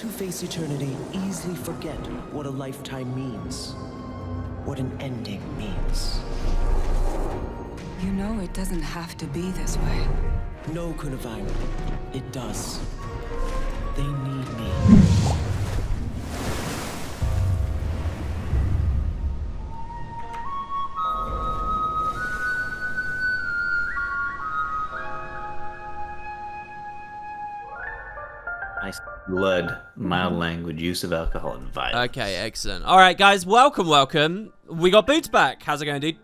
Those who face eternity easily forget what a lifetime means, what an ending means. You know it doesn't have to be this way. No, Kunavine, it does. They need me. Nice blood, mild language, use of alcohol, and violence. Okay, excellent. All right, guys, welcome. We got Boots back. How's it going, dude?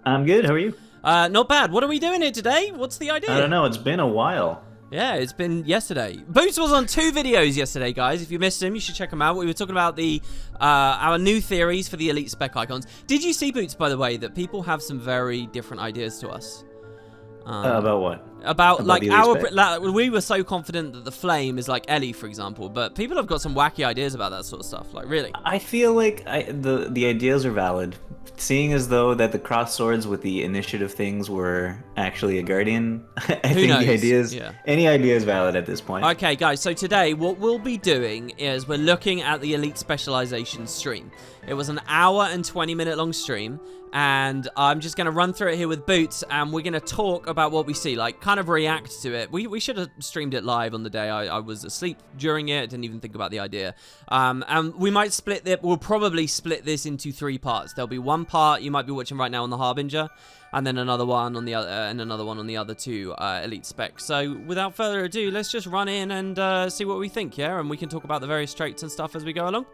I'm good. How are you? Not bad. What are we doing here today? What's the idea? I don't know. It's been a while. Yeah, it's been yesterday. Boots was on 2 videos yesterday, guys. If you missed him, you should check them out. We were talking about the our new theories for the elite spec icons. Did you see, Boots, by the way, that people have some very different ideas to us? About what? About like the our elite spec? like, we were so confident that the flame is like Ellie, for example, but people have got some wacky ideas about that sort of stuff. Like, really? I feel like the ideas are valid. Seeing as though that the cross swords with the initiative things were actually a guardian, I think knows? the ideas, Yeah. any idea is valid at this point. Okay, guys, so today what we'll be doing is we're looking at the Elite Specialization stream. It was an hour and 20-minute long stream, and I'm just going to run through it here with Boots, and we're going to talk about what we see, like, kind of react to it. We should have streamed it live on the day. I was asleep during it, didn't even think about the idea. And we might split it, we'll probably split this into 3 parts. There'll be one part you might be watching right now on the Harbinger, and then another one on the other, and another one on the other 2 elite specs. So without further ado, let's just run in and see what we think, yeah? And we can talk about the various traits and stuff as we go along.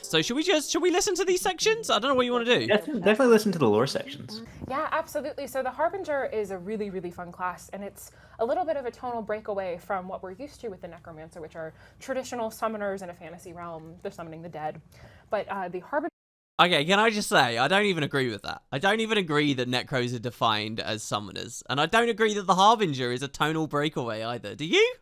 So should we listen to these sections? I don't know what you want to do. Definitely listen to the lore sections. Yeah, absolutely. So the Harbinger is a really, really fun class, and it's a little bit of a tonal breakaway from what we're used to with the Necromancer, which are traditional summoners in a fantasy realm. They're summoning the dead. But the Harbinger... Okay, can I just say, I don't even agree with that. I don't even agree that Necros are defined as summoners. And I don't agree that the Harbinger is a tonal breakaway either. Do you?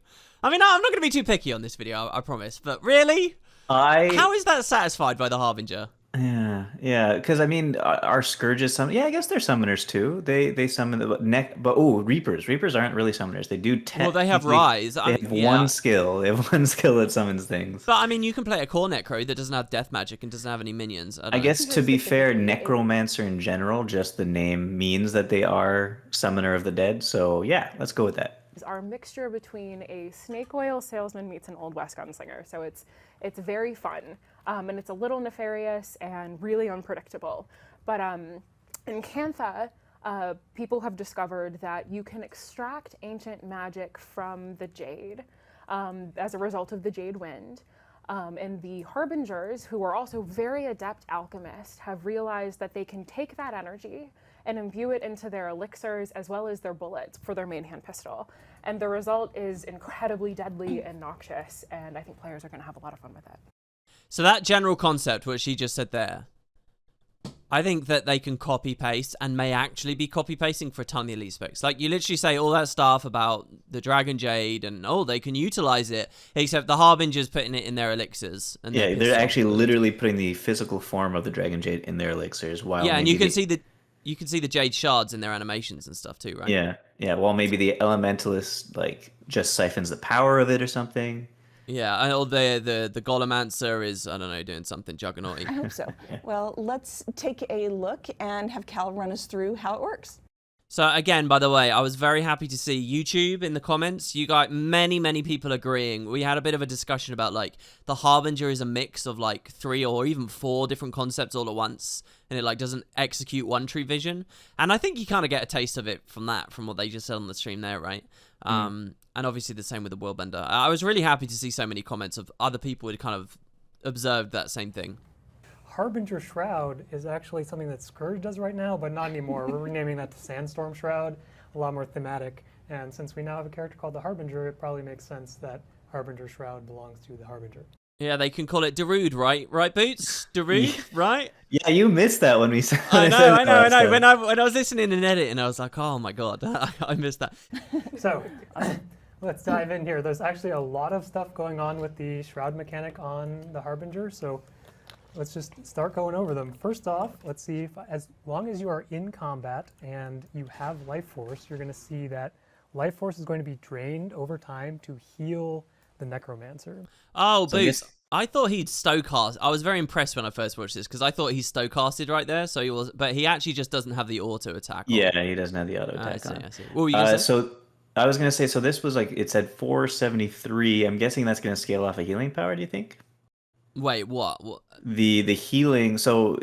I mean, I'm not going to be too picky on this video, I promise. But really? How is that satisfied by the Harbinger? Yeah, because I mean, our scourges yeah, I guess they're summoners too. They summon Reapers. Reapers aren't really summoners. They do Well, they have Rise. They have one skill. They have one skill that summons things. But I mean, you can play a core Necro that doesn't have death magic and doesn't have any minions. I guess to be fair, Necromancer in general, just the name means that they are Summoner of the Dead. So yeah, let's go with that. Our mixture between a snake oil salesman meets an Old West gunslinger. So it's very fun, and it's a little nefarious and really unpredictable. But in Cantha, people have discovered that you can extract ancient magic from the jade as a result of the jade wind. And the Harbingers, who are also very adept alchemists, have realized that they can take that energy and imbue it into their elixirs as well as their bullets for their main hand pistol. And the result is incredibly deadly and noxious, and I think players are going to have a lot of fun with it. So that general concept, what she just said there, I think that they can copy-paste and may actually be copy-pasting for a ton of the elite specs. Like, you literally say all that stuff about the Dragon Jade and, oh, they can utilize it, except the Harbinger's putting it in their elixirs. And yeah, they're actually literally putting the physical form of the Dragon Jade in their elixirs. While yeah, and you can see the Jade shards in their animations and stuff too, right? Yeah. Well, maybe the Elementalist like just siphons the power of it or something. Yeah, or the Golomancer is, I don't know, doing something juggernauty. I hope so. Well, let's take a look and have Cal run us through how it works. So again, by the way, I was very happy to see YouTube in the comments. You got many people agreeing. We had a bit of a discussion about like the Harbinger is a mix of like 3 or even 4 different concepts all at once, and it like doesn't execute one true vision. And I think you kind of get a taste of it from what they just said on the stream there, right? And obviously the same with the Worldbender. I was really happy to see so many comments of other people who had kind of observed that same thing. Harbinger Shroud is actually something that Scourge does right now, but not anymore. We're renaming that to Sandstorm Shroud, a lot more thematic. And since we now have a character called the Harbinger, it probably makes sense that Harbinger Shroud belongs to the Harbinger. Yeah, they can call it Darude, right? Right, Boots? Darude, right? Yeah, you missed that when we said I know. When I was listening and editing, I was like, oh my god, I missed that. So, let's dive in here. There's actually a lot of stuff going on with the Shroud mechanic on the Harbinger, so let's just start going over them. First off, let's see if as long as you are in combat and you have life force, you're going to see that life force is going to be drained over time to heal the necromancer. Oh, So I Boots. guess- I thought he'd stowcast. I was very impressed when I first watched this because I thought he stowcasted right there. So he was, but he actually just doesn't have the auto attack. on. Yeah, he doesn't have the auto I attack see. on. I see. What were you gonna say? So I was gonna say, so this was like it said 473. I'm guessing that's gonna scale off a healing power. Do you think Wait, what? What? the healing? So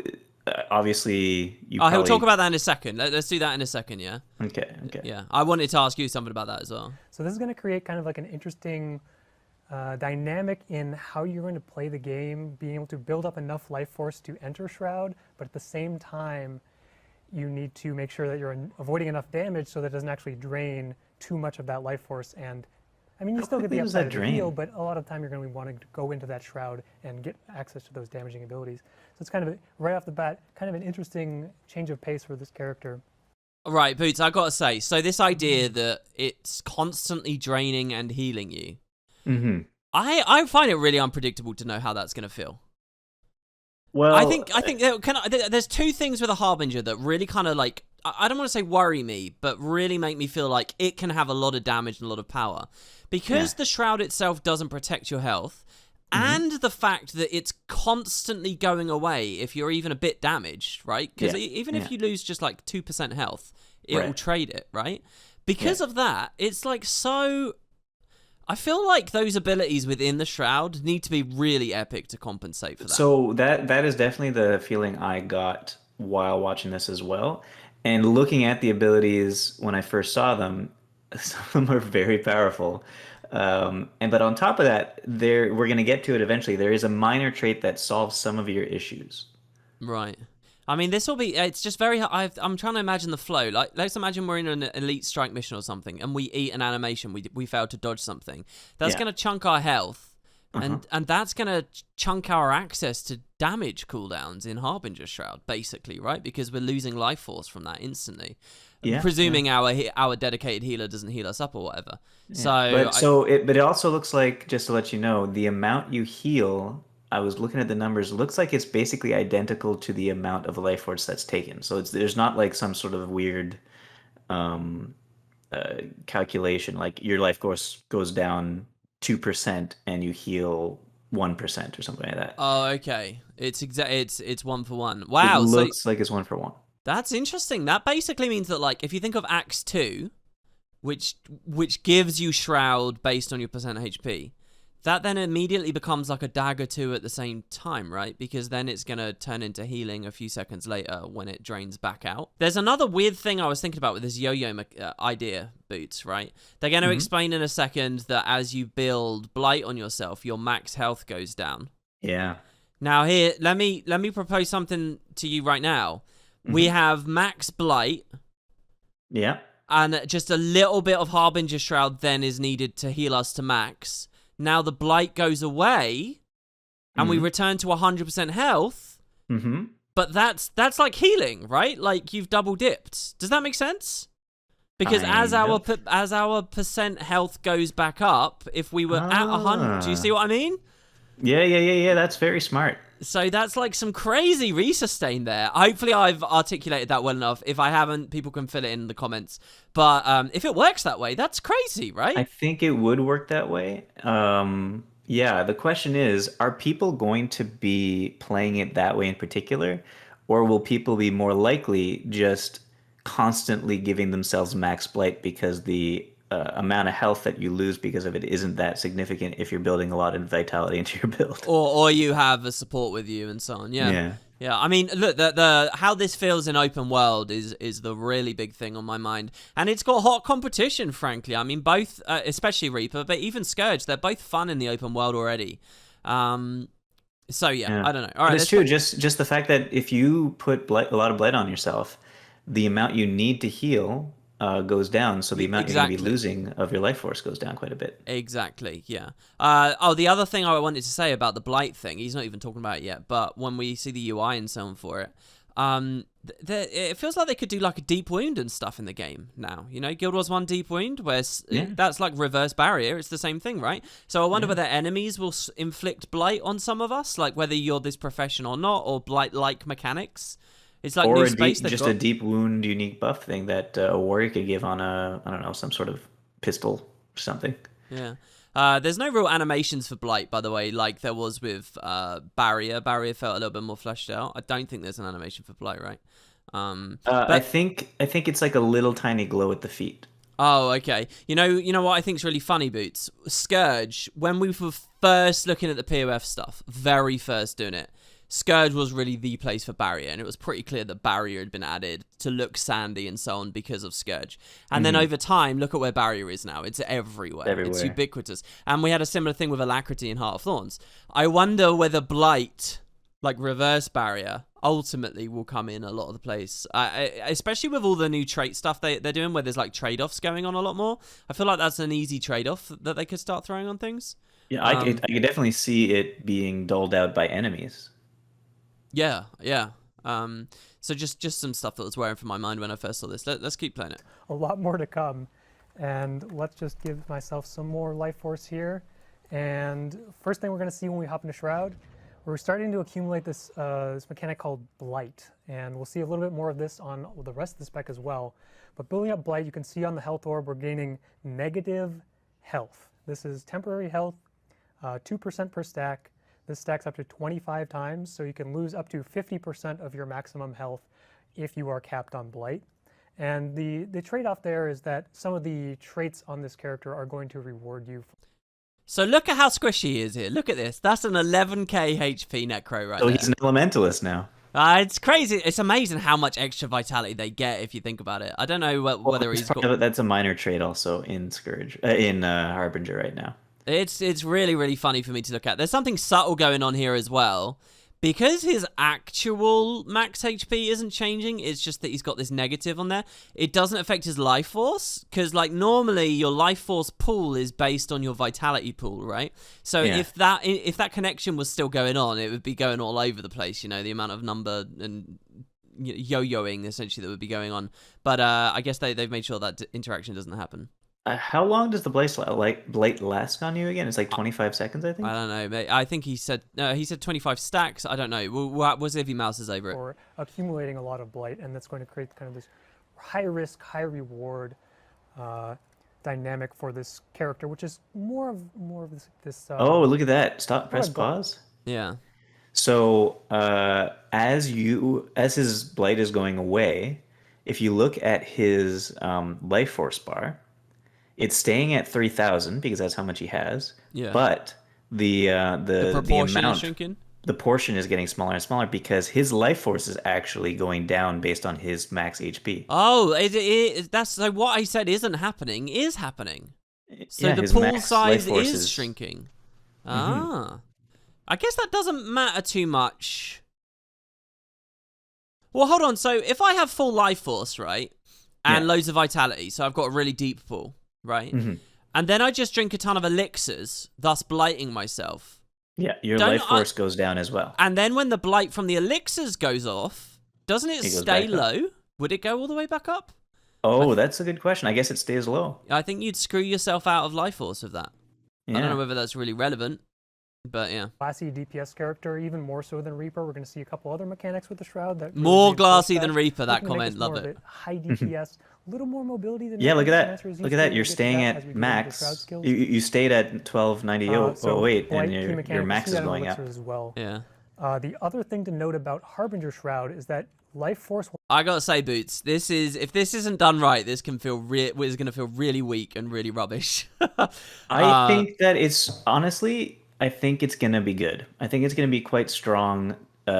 obviously you. Oh, he'll probably... talk about that in a second. Let's do that in a second. Yeah. Okay. Okay. Yeah. I wanted to ask you something about that as well. So this is going to create kind of like an interesting dynamic in how you're going to play the game, being able to build up enough life force to enter Shroud, but at the same time, you need to make sure that you're avoiding enough damage so that it doesn't actually drain too much of that life force. And I mean, you still get the quickly does upside that of the heal, drain? but a lot of the time you're going to be wanting to go into that Shroud and get access to those damaging abilities. So it's kind of, right off the bat, kind of an interesting change of pace for this character. Right, Boots. I gotta say. So this idea that it's constantly draining and healing you. Mm-hmm. I find it really unpredictable to know how that's gonna feel. Well, I think there's two things with a Harbinger that really kind of like I don't want to say worry me, but really make me feel like it can have a lot of damage and a lot of power because the Shroud itself doesn't protect your health, and the fact that it's constantly going away if you're even a bit damaged, right? Because even if you lose just like 2% health, it will trade it, right? Because of that, it's like so. I feel like those abilities within the Shroud need to be really epic to compensate for that. So that is definitely the feeling I got while watching this as well. And looking at the abilities when I first saw them, some of them are very powerful. But on top of that, we're gonna get to it eventually. There is a minor trait that solves some of your issues. Right. I mean, this will be. It's just very. I'm trying to imagine the flow. Like, let's imagine we're in an elite strike mission or something, and we eat an animation. We failed to dodge something. That's going to chunk our health, and that's going to chunk our access to damage cooldowns in Harbinger Shroud, basically, right? Because we're losing life force from that instantly. Yeah, presuming our dedicated healer doesn't heal us up or whatever. Yeah. But it also looks like, just to let you know, the amount you heal. I was looking at the numbers. It looks like it's basically identical to the amount of life force that's taken. So there's not like some sort of weird calculation. Like your life force goes down 2% and you heal 1% or something like that. Oh, okay. It's 1 for 1. Wow. It looks like it's 1 for 1. That's interesting. That basically means that, like, if you think of Axe 2, which gives you Shroud based on your percent HP, that then immediately becomes like a Dagger 2 at the same time, right? Because then it's going to turn into healing a few seconds later when it drains back out. There's another weird thing I was thinking about with this yo-yo idea, Boots, right? They're going to explain in a second that as you build Blight on yourself, your max health goes down. Yeah. Now here, let me propose something to you right now. We have max Blight. Yeah. And just a little bit of Harbinger Shroud then is needed to heal us to max. Now the Blight goes away, and we return to 100% health. But that's like healing, right? Like you've double dipped. Does that make sense? Because as our percent health goes back up, if we were at 100, do you see what I mean? Yeah. That's very smart. So that's like some crazy resustain there. Hopefully I've articulated that well enough. If I haven't, people can fill it in the comments. But if it works that way, that's crazy, right? I think it would work that way. Yeah, the question is, are people going to be playing it that way in particular? Or will people be more likely just constantly giving themselves max blight because the amount of health that you lose because of it isn't that significant if you're building a lot of vitality into your build? Or you have a support with you and so on. Yeah. I mean, look, the how this feels in open world is the really big thing on my mind, and it's got hot competition. Frankly, I mean, both, especially Reaper, but even Scourge, they're both fun in the open world already. So yeah, I don't know. All right, it's true. Just the fact that if you put a lot of blight on yourself, the amount you need to heal goes down, so the amount you're going to be losing of your life force goes down quite a bit. Exactly, yeah. The other thing I wanted to say about the Blight thing, he's not even talking about it yet, but when we see the UI and so on for it, it feels like they could do like a deep wound and stuff in the game now. You know, Guild Wars 1 deep wound, where that's like reverse barrier. It's the same thing, right? So I wonder whether enemies will inflict Blight on some of us, like whether you're this profession or not, or Blight-like mechanics. It's like or new space a deep wound unique buff thing that a warrior could give on I don't know, some sort of pistol or something. Yeah. There's no real animations for Blight, by the way, like there was with Barrier. Barrier felt a little bit more fleshed out. I don't think there's an animation for Blight, right? But I think it's like a little tiny glow at the feet. oh, okay. You know what I think is really funny, Boots? Scourge, when we were first looking at the POF stuff, very first doing it, Scourge was really the place for Barrier, and it was pretty clear that Barrier had been added to look sandy and so on because of Scourge. And then over time, look at where Barrier is now. It's everywhere. It's ubiquitous. And we had a similar thing with Alacrity and Heart of Thorns. I wonder whether Blight, like reverse Barrier, ultimately will come in a lot of the place, especially with all the new trait stuff they're doing, where there's like trade-offs going on a lot more. I feel like that's an easy trade-off that they could start throwing on things. Yeah, I could definitely see it being doled out by enemies. Yeah. So just some stuff that was wearing from my mind when I first saw this. Let's keep playing it. A lot more to come. And let's just give myself some more life force here. And first thing we're going to see when we hop into Shroud, we're starting to accumulate this mechanic called Blight. And we'll see a little bit more of this on the rest of the spec as well. But building up Blight, you can see on the health orb, we're gaining negative health. This is temporary health, 2% per stack. This stacks up to 25 times, so you can lose up to 50% of your maximum health if you are capped on Blight. And the trade-off there is that some of the traits on this character are going to reward you. So look at how squishy he is here. Look at this. That's an 11k HP Necro right there. So he's an elementalist now. It's crazy. It's amazing how much extra vitality they get if you think about it. I don't know whether he's got... That's a minor trait also in Scourge, in Harbinger right now. It's really, really funny for me to look at. There's something subtle going on here as well. Because his actual max HP isn't changing, it's just that he's got this negative on there. It doesn't affect his life force, because like normally your life force pool is based on your vitality pool, right? So if that connection was still going on, it would be going all over the place, you know, the amount of number and yo-yoing essentially that would be going on. But I guess they've made sure that interaction doesn't happen. How long does the Blight last on you again? It's like 25 seconds, I think. I don't know. I think he said 25 stacks. I don't know. What was if he mouses over it? Or accumulating a lot of Blight, and that's going to create kind of this high risk, high reward dynamic for this character, which is more of this. Oh, look at that! Press pause. Yeah. So as his Blight is going away, if you look at his life force bar, it's staying at 3,000 because that's how much he has. Yeah. But the proportion amount, is shrinking. The portion is getting smaller and smaller because his life force is actually going down based on his max HP. Oh, that's so. What I said isn't happening is happening. So yeah, the his pool max size life force is shrinking. Ah, I guess that doesn't matter too much. Well, hold on. So if I have full life force, right, and loads of vitality, so I've got a really deep pool. Right? And then I just drink a ton of elixirs, thus blighting myself. Yeah, your life force goes down as well. And then when the blight from the elixirs goes off, doesn't it stay low? Would it go all the way back up? Oh, that's a good question. I guess it stays low. I think you'd screw yourself out of life force with that. Yeah. I don't know whether that's really relevant, but yeah. Classy DPS character, even more so than Reaper. We're going to see a couple other mechanics with the Shroud. That more glassy than Reaper, that comment. Love it. High DPS. A little more mobility than look at that. Look at that. You're staying at max. You stayed at 1298 and your max is going up. As well. Yeah. The other thing to note about Harbinger Shroud is that life force. I gotta say, Boots, if this isn't done right, this can feel is gonna feel really weak and really rubbish. I think that it's honestly, I think it's gonna be good. I think it's gonna be quite strong.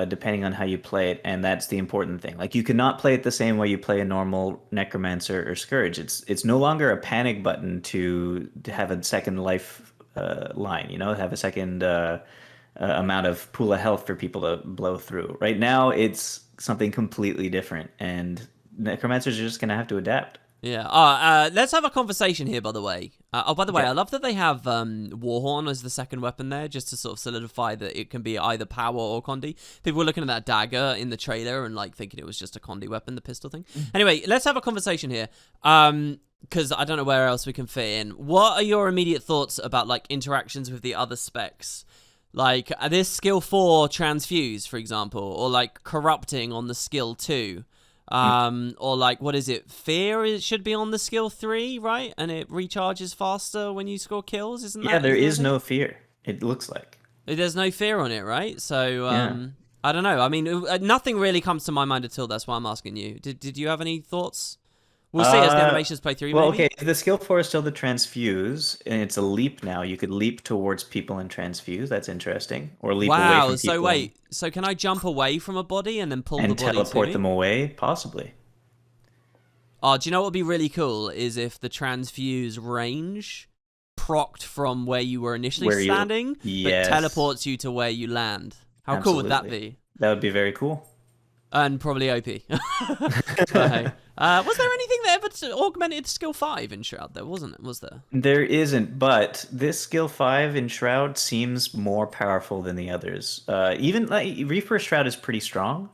Depending on how you play it, and that's the important thing. Like, you cannot play it the same way you play a normal Necromancer or Scourge. It's no longer a panic button to have a second life line, you know, have a second amount of pool of health for people to blow through. Right now, it's something completely different, and Necromancers are just going to have to adapt. Yeah. Let's have a conversation here, by the way. By the way, I love that they have Warhorn as the second weapon there, just to sort of solidify that it can be either power or Condi. People were looking at that dagger in the trailer and like thinking it was just a Condi weapon, the pistol thing. Anyway, let's have a conversation here. Because I don't know where else we can fit in. What are your immediate thoughts about like interactions with the other specs? Like this skill 4 transfuse, for example, or like corrupting on the skill 2. Or like, what is it? Fear should be on the skill 3, right? And it recharges faster when you score kills, isn't that? Yeah, there isn't that is a thing? no fear. It looks like. There's no fear on it, right? So, Yeah. I don't know. I mean, nothing really comes to my mind at all. That's why I'm asking you. Did you have any thoughts? We'll see as the animations play through, Well, maybe? okay, the skill 4 is still the transfuse, and it's a leap now. You could leap towards people and transfuse. That's interesting. Or leap away Wow, from so people wait. So can I jump away from a body and then pull the and body to teleport me? them away, possibly. Oh, do you know what would be really cool is if the transfuse range procced from where you were initially Where you- standing, Yes. but teleports you to where you land. How cool would that Absolutely. be? That would be very cool. And probably OP. But hey. Was there anything that ever augmented skill 5 in Shroud? There wasn't it? Was there? There isn't, but this skill 5 in Shroud seems more powerful than the others. Even like Reaper Shroud is pretty strong,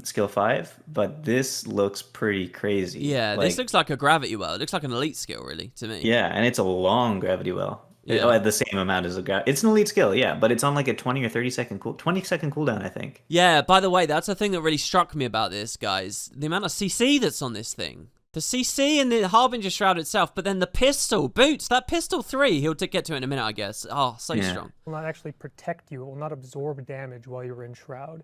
skill 5, but this looks pretty crazy. Yeah, this looks like a gravity well. It looks like an elite skill, really, to me. Yeah, and it's a long gravity well. Yeah. Oh, at the same amount as it's an elite skill, yeah, but it's on like a 20 or 30-second 20-second cooldown, I think. Yeah, by the way, that's the thing that really struck me about this, guys. The amount of CC that's on this thing. The CC and the Harbinger Shroud itself, but then the pistol. Boots, that pistol 3, he'll get to it in a minute, I guess. Oh, so Yeah. strong. It will not actually protect you. It will not absorb damage while you're in Shroud.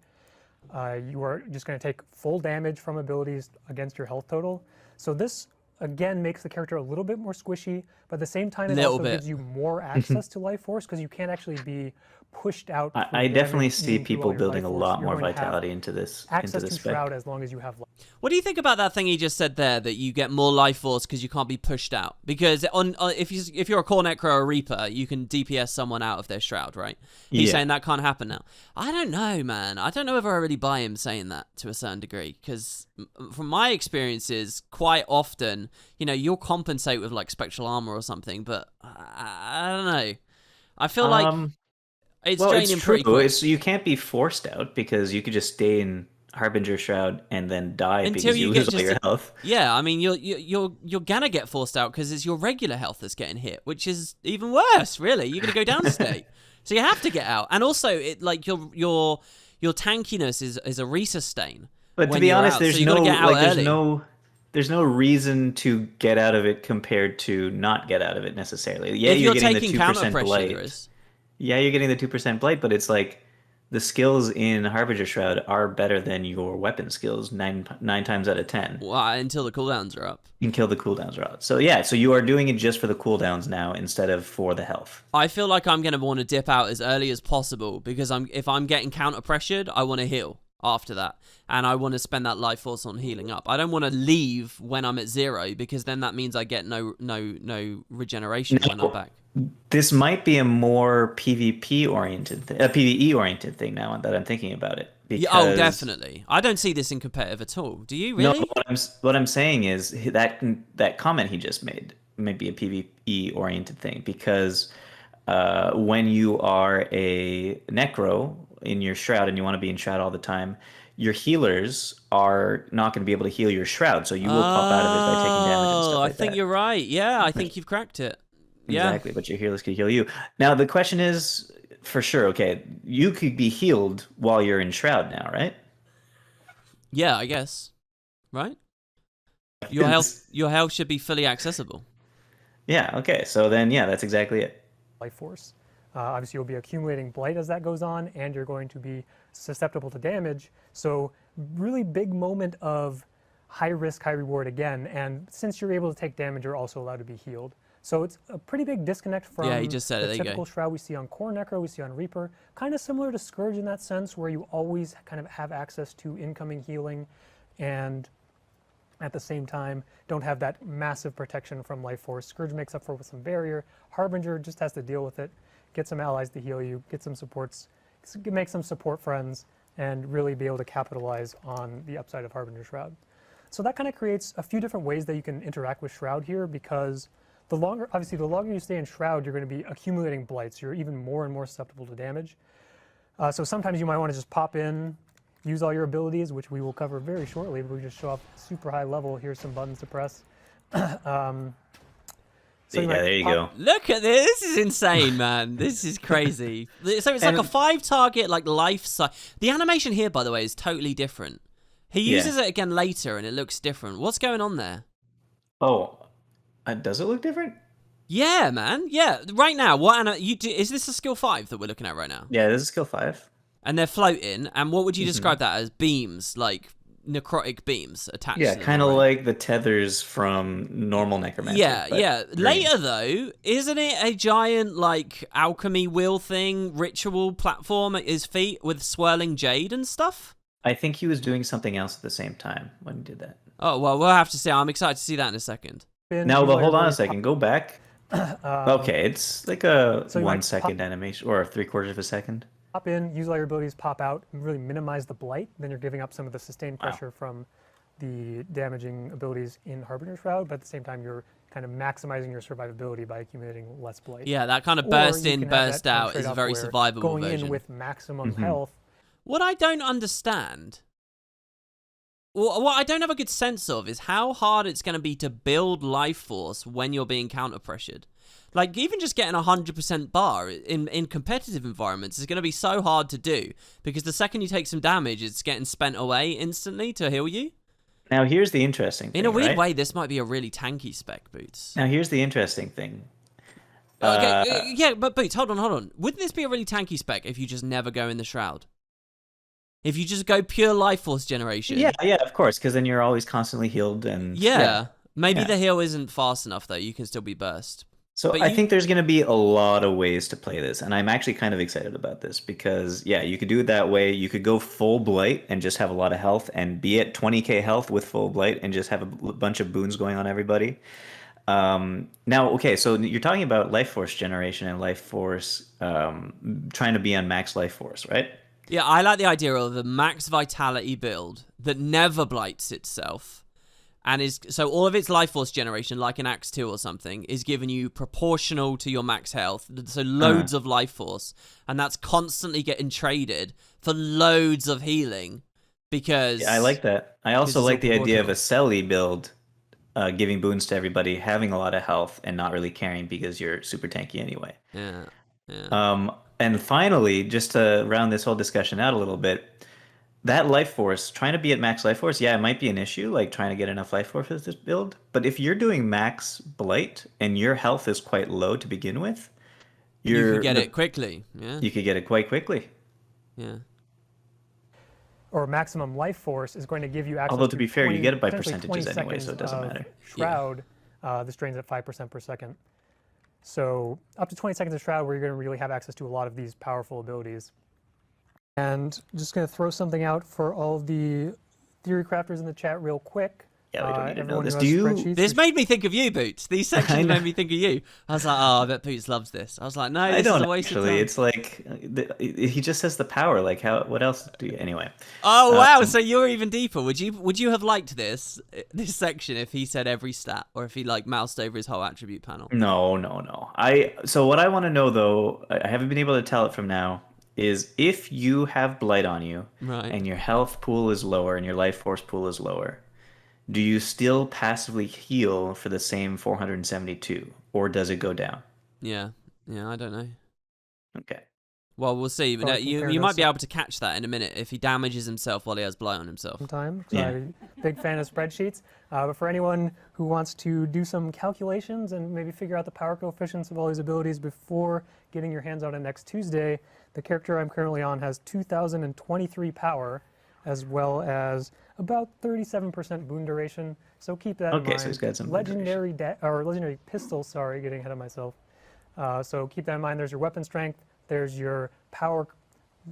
You are just going to take full damage from abilities against your health total. So this, again, makes the character a little bit more squishy, but at the same time, it Little also bit. gives you more access to life force because you can't actually be pushed out. for I definitely damage see eating through people all your building life a force. lot You're more going to have vitality into this access to spec. Shroud as long as you have life. What do you think about that thing he just said there, that you get more life force because you can't be pushed out? Because if you're a core necro or a reaper, you can DPS someone out of their shroud, right? He's Yeah. saying that can't happen now. I don't know, man. I don't know if I really buy him saying that to a certain degree, because from my experiences, quite often, you'll compensate with like spectral armor or something, but I don't know. I feel like it's Well, draining it's pretty true. quick. You can't be forced out because you could just stay in Harbinger Shroud and then die Until because you you get lose all just your a- health. Yeah, I mean, you're gonna get forced out because it's your regular health that's getting hit, which is even worse. Really, you're gonna go down a state, so you have to get out. And also, it like your tankiness is a resustain. But to when be you're honest, out, there's so you no gotta get out there's early. there's no reason to get out of it compared to not get out of it necessarily. Yeah, If you're you're getting the taking 2% counter pressure, blight. there is. Yeah, you're getting the 2% blight, but it's like the skills in Harbinger Shroud are better than your weapon skills nine times out of 10. Well, until the cooldowns are up. Until the cooldowns are out. So yeah, so you are doing it just for the cooldowns now instead of for the health. I feel like I'm gonna want to dip out as early as possible because if I'm getting counter pressured, I want to heal after that, and I want to spend that life force on healing up. I don't want to leave when I'm at 0 because then that means I get no regeneration when I'm back. This might be a more PvP oriented PvE oriented thing now that I'm thinking about it. Yeah, oh, definitely. I don't see this in competitive at all. Do you really? No, what I'm saying is that comment he just made may be a PvE oriented thing because when you are a necro in your shroud and you want to be in shroud all the time, your healers are not going to be able to heal your shroud, so you will pop out of it by taking damage and stuff like I think that. you're right. Yeah, I think you've cracked it. Yeah. Exactly, but your healers could heal you. Now the question is, for sure, okay, you could be healed while you're in shroud now, right? Yeah, I guess. Right? Your health should be fully accessible. Yeah, okay, so then yeah, that's exactly it. Life force. Obviously, you'll be accumulating blight as that goes on, and you're going to be susceptible to damage. So, really big moment of high risk, high reward again. And since you're able to take damage, you're also allowed to be healed. So it's a pretty big disconnect from Yeah, he just said it. the There you go. typical shroud we see on Core Necro, we see on Reaper. Kind of similar to Scourge in that sense, where you always kind of have access to incoming healing, and at the same time don't have that massive protection from life force. Scourge makes up for it with some barrier. Harbinger just has to deal with it, get some allies to heal you, get some supports, make some support friends, and really be able to capitalize on the upside of Harbinger Shroud. So that kind of creates a few different ways that you can interact with Shroud here, because the longer you stay in Shroud, you're going to be accumulating blights. You're even more and more susceptible to damage. So sometimes you might want to just pop in, use all your abilities, which we will cover very shortly, but we just show off super high level. Here's some buttons to press. So Yeah, there you go. Look at this. This is insane, man. This is crazy. So it's like a 5 target, like life size. The animation here, by the way, is totally different. He Yeah. uses it again later, and it looks different. What's going on there? Oh, does it look different? Yeah, man. Yeah, right now, is this a skill 5 that we're looking at right now? Yeah, this is skill 5. And they're floating, and what would you describe that as? Beams, like necrotic beams attached Yeah, to them, kind of right? like the tethers from normal necromancy. Yeah, but yeah. green. Later, though, isn't it a giant, like, alchemy wheel thing, ritual platform at his feet with swirling jade and stuff? I think he was doing something else at the same time when he did that. Oh, well, we'll have to see. I'm excited to see that in a second. Now, but hold on a second. Go back. Okay, it's like a so you 1 might second animation, or 3/4 of a second. Pop in, use all your abilities, pop out, and really minimize the blight. Then you're giving up some of the sustained pressure from the damaging abilities in Harbinger Shroud, but at the same time, you're kind of maximizing your survivability by accumulating less blight. Yeah, that kind of Or burst you in, can have burst that out is a trade-off very where survivable going version. in with maximum health. What I don't understand, what I don't have a good sense of, is how hard it's going to be to build life force when you're being counter-pressured. Like, even just getting 100% bar in competitive environments is going to be so hard to do, because the second you take some damage, it's getting spent away instantly to heal you. Now, here's the interesting thing, In a weird right? way, this might be a really tanky spec, Boots. Now, here's the interesting thing. Okay, yeah, but Boots, hold on. Wouldn't this be a really tanky spec if you just never go in the Shroud? If you just go pure life force generation? Yeah, of course, because then you're always constantly healed and... Yeah. Maybe Yeah. the heal isn't fast enough, though. You can still be burst. So But I think there's going to be a lot of ways to play this, and I'm actually kind of excited about this because, yeah, you could do it that way. You could go full blight and just have a lot of health and be at 20k health with full blight and just have a bunch of boons going on everybody. Now, okay, so you're talking about life force generation and life force trying to be on max life force, right? Yeah, I like the idea of the max vitality build that never blights itself. And is so all of its life force generation, like in Axe 2 or something, is given you proportional to your max health. So loads of life force. And that's constantly getting traded for loads of healing. Because... Yeah, I like that. I also it's like the idea of a proportional. Selly build, giving boons to everybody, having a lot of health, and not really caring because you're super tanky anyway. Yeah. And finally, just to round this whole discussion out a little bit, that life force, trying to be at max life force, yeah, it might be an issue, like trying to get enough life force for this build. But if you're doing max blight and your health is quite low to begin with, You can get it quickly. Yeah. You could get it quite quickly. Yeah. Or maximum life force is going to give you access Although, to be fair, you get it by potentially percentages 20 anyway, so it doesn't seconds matter. of Shroud, this drains at 5% per second. So up to 20 seconds of Shroud where you're going to really have access to a lot of these powerful abilities. And just going to throw something out for all of the theory crafters in the chat real quick. Yeah, we don't need to know everyone this. who Do has you- spreadsheets, This made me think of you, Boots. These sections made me think of you. I was like, oh, I bet Boots loves this. I was like, no, I this don't is a waste actually. of time. It's like he just says the power. Like how? What else do you? Anyway. Oh wow! So you're even deeper. Would you have liked this section if he said every stat, or if he like moused over his whole attribute panel? No. So what I want to know though, I haven't been able to tell it from now, is if you have blight on you, Right. and your health pool is lower and your life force pool is lower, do you still passively heal for the same 472, or does it go down? Yeah, I don't know. Okay. Well, we'll see. So I But can you compare might those be able to catch that in a minute if he damages himself while he has blight on himself. sometime. Yeah. I'm a big fan of spreadsheets. But for anyone who wants to do some calculations and maybe figure out the power coefficients of all these abilities before getting your hands on it next Tuesday, the character I'm currently on has 2,023 power, as well as about 37% boon duration. So keep that in Okay, mind. so he's got some boon legendary legendary pistol. Sorry, getting ahead of myself. So keep that in mind. There's your weapon strength. There's your power.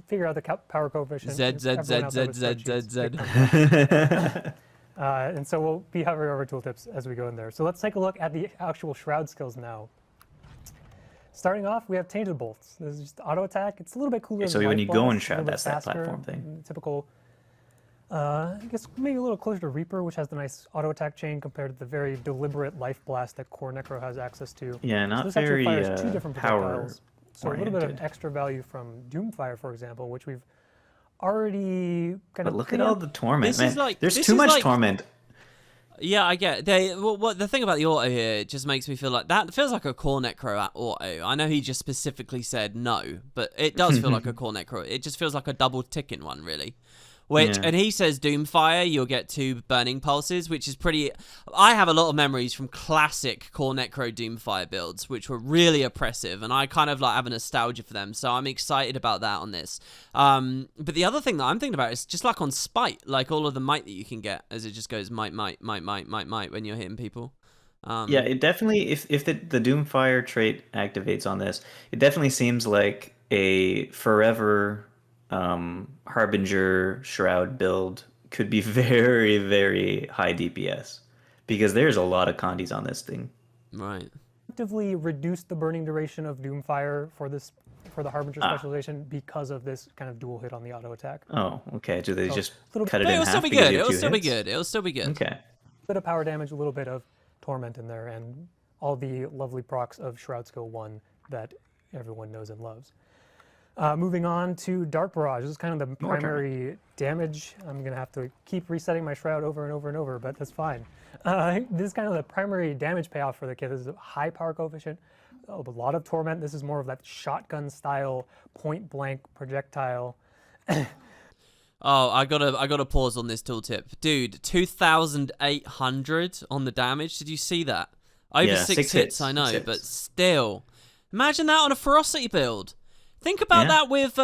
Figure out the power coefficient. Z Z Z Everyone out there Z with Z Z Z. spreadsheets, and so we'll be hovering over tooltips as we go in there. So let's take a look at the actual Shroud skills now. Starting off, we have Tainted Bolts. This is just auto attack. It's a little bit cooler. So than when Life you go in Blast, a Shroud, little bit that's that faster platform thing. than Typical. I guess maybe a little closer to Reaper, which has the nice auto attack chain compared to the very deliberate Life Blast that Core Necro has access to. Yeah, So not this actually very fires two different power projectiles. So a little bit of oriented. extra value from Doomfire, for example, which we've already kind But of. look at all the torment, This man. is like- There's this too is much like- torment. Yeah, I get. What the thing about the auto here, it just makes me feel like that feels like a Core Necro auto. I know he just specifically said no, but it does feel like a Core Necro. It just feels like a double ticking one, really. Which, Yeah. and he says Doomfire, you'll get 2 burning pulses, which is pretty... I have a lot of memories from classic Core Necro Doomfire builds, which were really oppressive, and I kind of like have a nostalgia for them, so I'm excited about that on this. But the other thing that I'm thinking about is just like on Spite, like all of the might that you can get, as it just goes might when you're hitting people. Yeah, it definitely, if the Doomfire trait activates on this, it definitely seems like a forever Harbinger Shroud build could be very, very high DPS, because there's a lot of condies on this thing. Right. Actively reduce the burning duration of Doomfire for the Harbinger specialization because of this kind of dual hit on the auto attack. Oh, okay. Do they just little cut it But in it'll half still be because good. you have It'll 2 still be hits? good. It'll still be good. Okay. A bit of power damage, a little bit of torment in there, and all the lovely procs of Shroud Skill 1 that everyone knows and loves. Moving on to Dark Barrage. This is kind of the primary damage. I'm going to have to keep resetting my Shroud over and over and over, but that's fine. This is kind of the primary damage payoff for the kit. This is a high power coefficient, a lot of torment. This is more of that shotgun style, point blank projectile. Oh, I gotta pause on this tooltip. Dude, 2,800 on the damage. Did you see that? Over Yeah, 6 hits, I know, 6 but hits. still. Imagine that on a ferocity build. Think about that with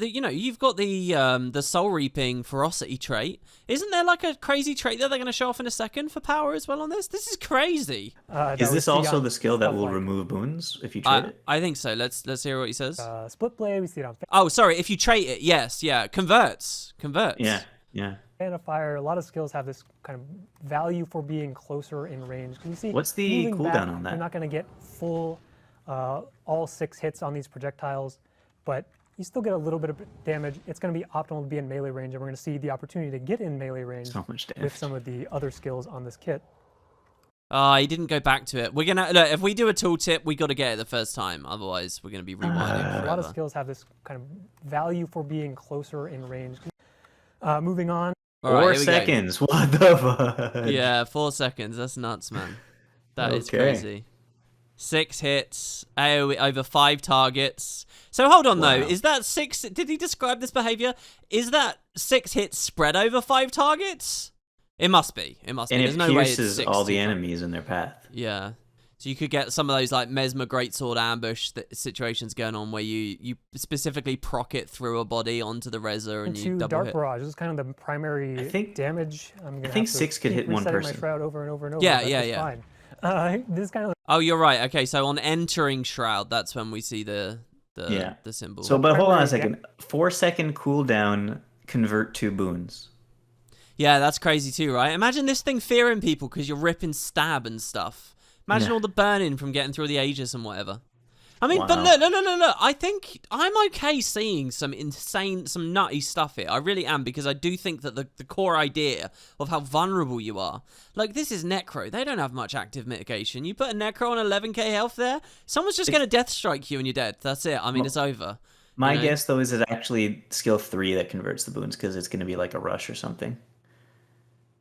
you've got the soul reaping ferocity trait. Isn't there like a crazy trait that they're going to show off in a second for power as well on this? This is crazy. Is this also the skill that will remove boons if you trade it? I think so. Let's hear what he says. Split blade, we see it on Oh, sorry. If you trait it, yes, yeah, converts. Yeah. Fan of Fire. A lot of skills have this kind of value for being closer in range. Can you see? What's the moving cooldown back, on that? You're not going to get full, all 6 hits on these projectiles, but you still get a little bit of damage. It's going to be optimal to be in melee range, and we're going to see the opportunity to get in melee range So much damage. with some of the other skills on this kit. He didn't go back to it. We're gonna look, if we do a tooltip, we got to get it the first time. Otherwise, we're gonna be rewinding forever. A lot of skills have this kind of value for being closer in range. Moving on. All right, 4 here we go. seconds. What the fuck? Yeah, 4 seconds. That's nuts, man. That is Okay. crazy. 6 hits, AoE over 5 targets. So hold on though, Wow. is that 6? Did he describe this behavior? Is that 6 hits spread over 5 targets? It must be. It must And be. it There's no way it's pierces 6 all the different- enemies in their path. Yeah. So you could get some of those like Mesmer Greatsword ambush situations going on where you specifically proc it through a body onto the Reza and you Into double Dark hit. Barrage. This is kind of the primary damage. I'm gonna I think have to 6 could keep hit one resetting person. my Shroud over and over and over. Yeah, but yeah, that's yeah. Fine. This is kind of Oh, you're right. Okay, so on entering Shroud, that's when we see the symbol. So, but hold on a Primary second. 4-second cooldown, convert to boons. Yeah, that's crazy too, right? Imagine this thing fearing people because you're ripping stab and stuff. Imagine all the burning from getting through the Aegis and whatever. I mean, but Wow. look. I think I'm okay seeing some nutty stuff here. I really am, because I do think that the core idea of how vulnerable you are, like this is Necro. They don't have much active mitigation. You put a Necro on 11k health there, someone's just going to death strike you and you're dead. That's it. I mean, it's over. My you know? guess, though, is it's actually skill 3 that converts the boons, because it's going to be like a rush or something.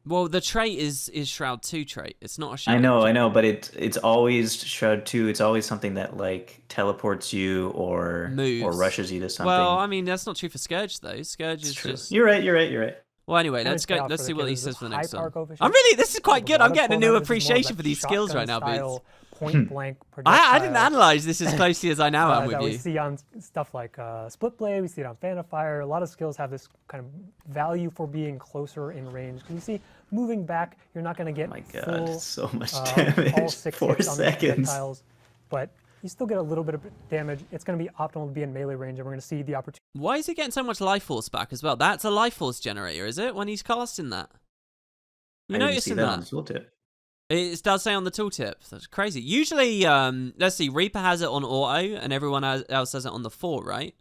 Well, the trait is Shroud 2 trait. It's not a Shroud. I know, but it's always Shroud 2. It's always something that like teleports you or Moves. rushes you to something. Well, I mean, that's not true for Scourge though. Scourge is It's true. just. You're right. Well, anyway, Damage let's go. payoff Let's for see the what kit he is says for the high next power one. coefficient. I'm really. This is quite good. A lot I'm of getting a new torment. This is more of appreciation that for these skills right now, Boots. shotgun-style point blank I didn't projectile, analyze this as closely as I now am that with we you. see on stuff like Split Blade. We see it on Fan of Fire. A lot of skills have this kind of value for being closer in range. Can you see moving back? You're not going to get My God, full so much all damage. 6 4 hits on these seconds. projectiles, but you still get a little bit of damage. It's going to be optimal to be in melee range, and we're going to see the opportunity. Why is he getting so much life force back as well? That's a life force generator, is it? When he's casting that, you I didn't noticing see that that? on the tooltip. It does say on the tooltip. That's crazy. Usually, let's see, Reaper has it on auto, and everyone else has it on the 4, right?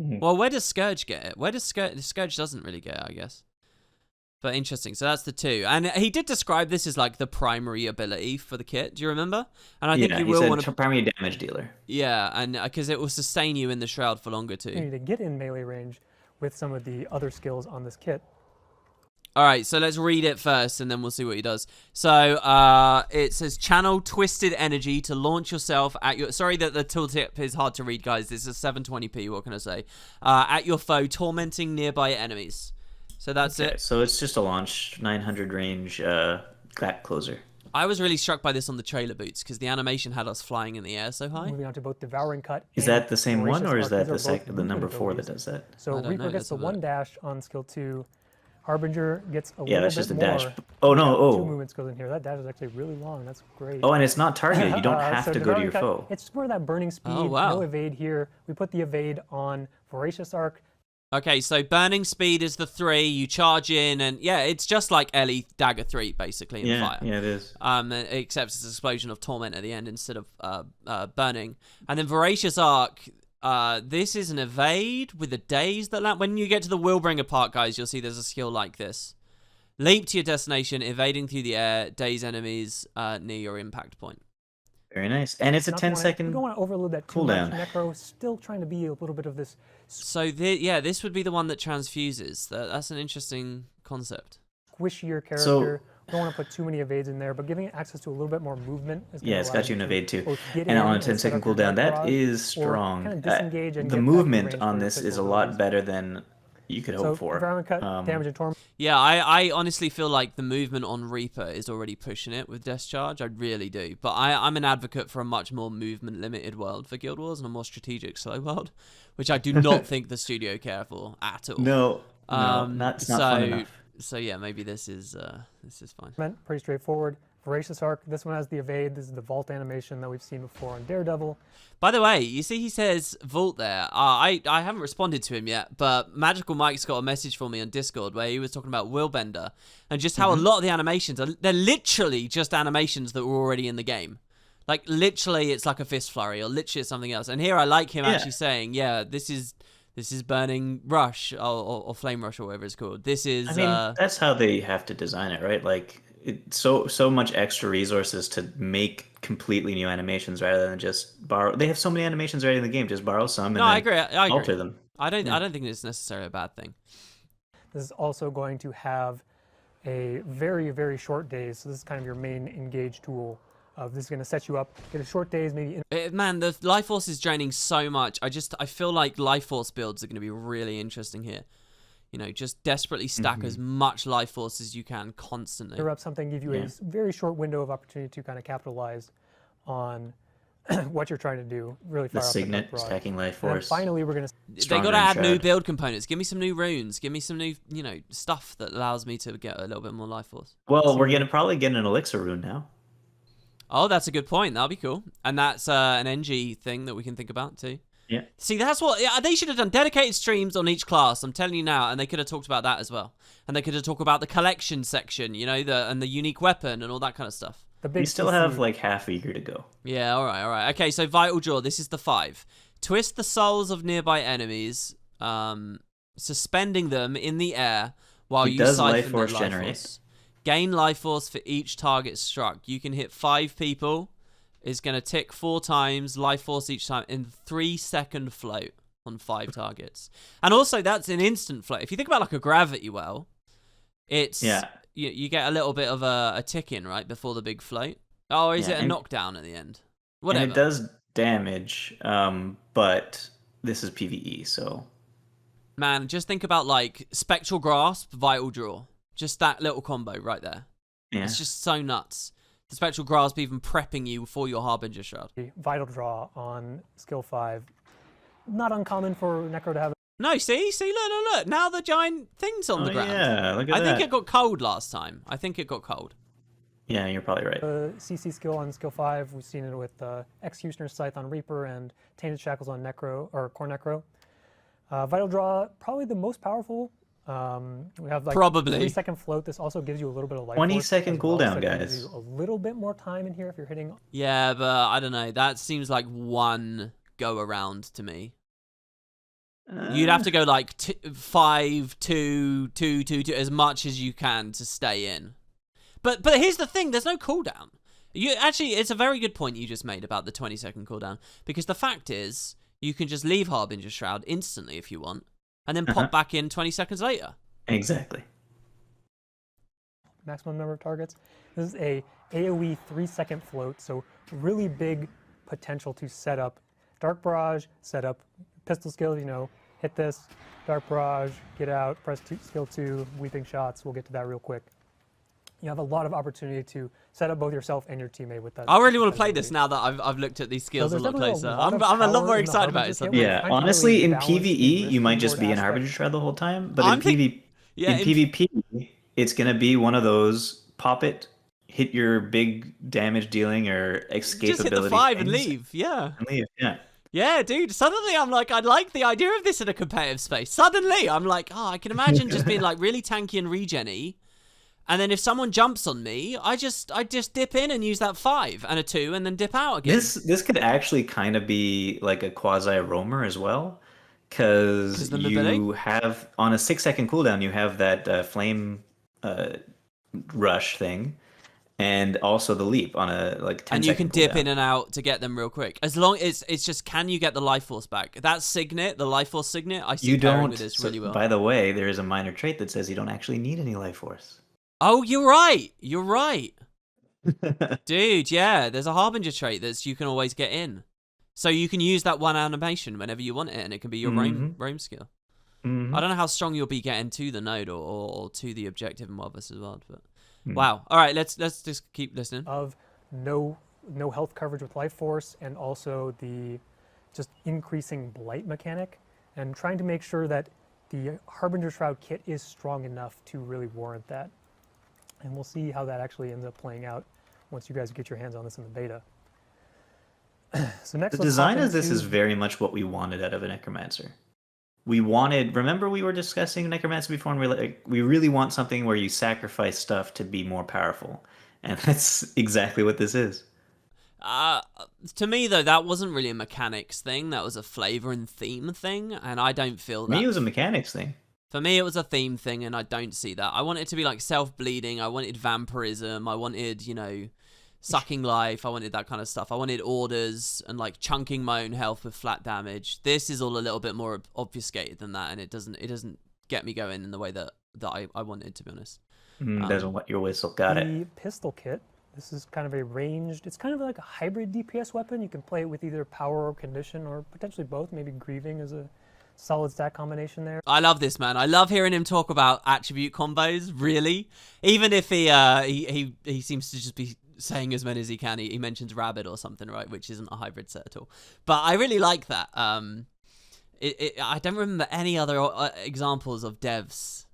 Mhm. Well, where does Scourge get it? Where does Scourge doesn't really get it, I guess. But interesting. So that's the 2, and he did describe this as like the primary ability for the kit. Do you remember? And I think you he will said want to. primary damage dealer. Yeah, and because it will sustain you in the shroud for longer too. To get in melee range with some of the other skills on this kit. All right, so let's read it first, and then we'll see what he does. So it says, channel twisted energy to launch yourself at your... Sorry that the tooltip is hard to read, guys. This is 720p, what can I say? At your foe, tormenting nearby enemies. So that's Okay, it. so it's just a launch 900 range gap closer. I was really struck by this on the trailer boots because the animation had us flying in the air so high. Moving on to both Devouring Cut. Is and that the same one, Voracious or is Arc. that These are both the movement number 4 that abilities. does that? So I don't Reaper know, gets the let's have a 1 look. dash on skill 2. Harbinger gets a Yeah, little that's bit just a more. dash. Oh no! Yeah, 2 Oh, movement skills in here. That dash is actually really long. That's great. oh, and it's not targeted. You don't have So to go to Devouring your Cut, foe. It's just more that burning speed. Oh, wow. No evade here. We put the evade on Voracious Arc. Okay, so burning speed is the 3. You charge in, and yeah, it's just like Ellie Dagger 3 basically in Yeah, fire. yeah, it is. Except it's an explosion of torment at the end instead of burning. And then Voracious Arc. This is an evade with a daze that land. When you get to the Willbringer part, guys, you'll see there's a skill like this. Leap to your destination, evading through the air, daze enemies near your impact point. Very nice. And it's a Not 10 wanna- We second don't want to overload that too much. cooldown. Necro still trying to be a little bit of this. So, yeah, this would be the one that transfuses. That's an interesting concept. Squishier character. So- We don't want to put too many evades in there, but giving it access to a little bit more movement is gonna Yeah, it's allow got you an to evade too. both get And in on a and 10 set second up your cooldown, dark that barrage, is or strong. kinda disengage and The get back in movement range on for this is a pistol lot abilities. better than you could So hope for. Devouring Cut, damage and torment. Yeah, I honestly feel like the movement on Reaper is already pushing it with Discharge. I really do. But I'm an advocate for a much more movement-limited world for Guild Wars and a more strategic slow world, which I do not think the studio care for at all. No, it's not fun enough. So yeah, maybe this is fine. Pretty straightforward. Voracious Arc. This one has the evade. This is the vault animation that we've seen before on Daredevil. By the way, you see he says vault there. I haven't responded to him yet, but Magical Mike's got a message for me on Discord where he was talking about Willbender and just how a lot of the animations they're literally just animations that were already in the game. Like literally, it's like a fist flurry or literally it's something else. And here I like him actually saying, yeah, this is Burning Rush or Flame Rush or whatever it's called. This is. I mean, that's how they have to design it, right? Like, it's so much extra resources to make completely new animations rather than just borrow. They have so many animations already in the game. Just borrow some and No, I then agree. I agree. alter them. I don't think it's necessarily a bad thing. This is also going to have a very, very short daze. So this is kind of your main engage tool. This is going to set you up, get a short daze, maybe. Man, the Life Force is draining so much. I feel like Life Force builds are going to be really interesting here. You know, just desperately stack as much Life Force as you can constantly. Interrupt something, give you a very short window of opportunity to kind of capitalize on what you're trying to do. Really The fire off Signet, barrage. stacking Life And then Force. finally, we're going to. They Stronger got to in add new Shroud. build components. Give me some new runes. Give me some new, stuff that allows me to get a little bit more Life Force. Well, we're gonna probably get an elixir rune now. Oh, that's a good point. That'll be cool. And that's an NG thing that we can think about too. Yeah. See, that's what they should have done. Dedicated streams on each class. I'm telling you now, and they could have talked about that as well. And they could have talked about the collection section, and the unique weapon and all that kind of stuff. The big We still CC. have like half a year to go. Yeah, all right. Okay, so Vital Draw. This is the 5. Twist the souls of nearby enemies, suspending them in the air while It you does siphon life their force life generate. force. Gain life force for each target struck. You can hit 5 people. Is going to tick 4 times, life force each time, in 3-second float on 5 targets. And also, that's an instant float. If you think about like a gravity well, it's you get a little bit of a tick in right before the big float. Oh, or is it a knockdown at the end? Whatever. And it does damage, but this is PvE, so Man, just think about like Spectral Grasp, Vital Draw. Just that little combo right there. yeah. It's just so nuts. The Spectral Grasp even prepping you for your Harbinger Shroud. Vital Draw on skill 5. Not uncommon for Necro to have. No, see, look. Now the giant thing's on the ground. Yeah, look at I that. think it got cold last time. Yeah, you're probably right. CC skill on skill 5. We've seen it with Executioner's Scythe on Reaper and Tainted Shackles on Necro or Core Necro. Vital Draw, probably the most powerful. We have like Probably. 3-second float. This also gives you a little bit of life. 20-second force as well, cooldown, so it gives guys. you a little bit more time in here if you're hitting. Yeah, but I don't know. That seems like one go around to me. You'd have to go like 5, 2, 2, 2, 2, as much as you can to stay in. But here's the thing: there's no cooldown. It's a very good point you just made about the 20-second cooldown, because the fact is you can just leave Harbinger Shroud instantly if you want, and then pop back in 20 seconds later. Exactly. Maximum number of targets. This is a AoE 3-second float, so really big potential to set up Dark Barrage, set up pistol skills, hit this, Dark Barrage, get out, press skill 2, Weeping Shots. We'll get to that real quick. You have a lot of opportunity to set up both yourself and your teammate with that. I really want to play this now that I've looked at these skills a lot closer. I'm a lot more excited about it. Harbinger Yeah, trying to honestly, really in balance the PvE, risk you might reward just be in aspect. Harbinger Shroud the whole time, but I'm in think- yeah, in PvP, it's gonna be one of those pop it, hit your big damage dealing or escapability. Just hit the 5 and things leave. Yeah. and leave. Yeah. Yeah, dude. Suddenly I'm like, I like the idea of this in a competitive space. Suddenly I'm like, oh, I can imagine just being like really tanky and regen-y. And then if someone jumps on me, I just dip in and use that 5 and a 2 and then dip out again. This could actually kind of be like a quasi roamer as well, because the mobility? you have on a 6-second cooldown you have that flame rush thing, and also the leap on a like 10. And you can cooldown. dip in and out to get them real quick. As long as it's just, can you get the life force back? That signet, the life force signet, I see You pairing don't. with this So, really well. by the way, there is a minor trait that says you don't actually need any life force. Oh, you're right. You're right. Dude, yeah, there's a Harbinger trait that you can always get in. So you can use that one animation whenever you want it, and it can be your roam skill. Mhm. I don't know how strong you'll be getting to the node or to the objective and what this as well, but wow. All right, let's just keep listening. Of no health coverage with life force, and also the just increasing blight mechanic, and trying to make sure that the Harbinger Shroud kit is strong enough to really warrant that. And we'll see how that actually ends up playing out once you guys get your hands on this in the beta. So next, The design of this is very much what we wanted out of a Necromancer. Remember we were discussing Necromancer before, and we're like, we really want something where you sacrifice stuff to be more powerful. And that's exactly what this is. To me, though, that wasn't really a mechanics thing. That was a flavor and theme thing, and I don't feel that. For me, it was a mechanics thing. For me, it was a theme thing, and I don't see that. I want it to be like self-bleeding. I wanted vampirism. I wanted, sucking life. I wanted that kind of stuff. I wanted orders and like chunking my own health with flat damage. This is all a little bit more obfuscated than that, and it doesn't get me going in the way that I wanted, to be honest. Doesn't wet your whistle. Got it. The pistol kit. This is kind of a ranged, it's kind of like a hybrid DPS weapon. You can play it with either power or condition, or potentially both. Maybe grieving as a solid stat combination there. I love this, man. I love hearing him talk about attribute combos, really. Even if he seems to just be saying as many as he can. He mentions rabbit or something, right, which isn't a hybrid set at all. But I really like that. I don't remember any other examples of devs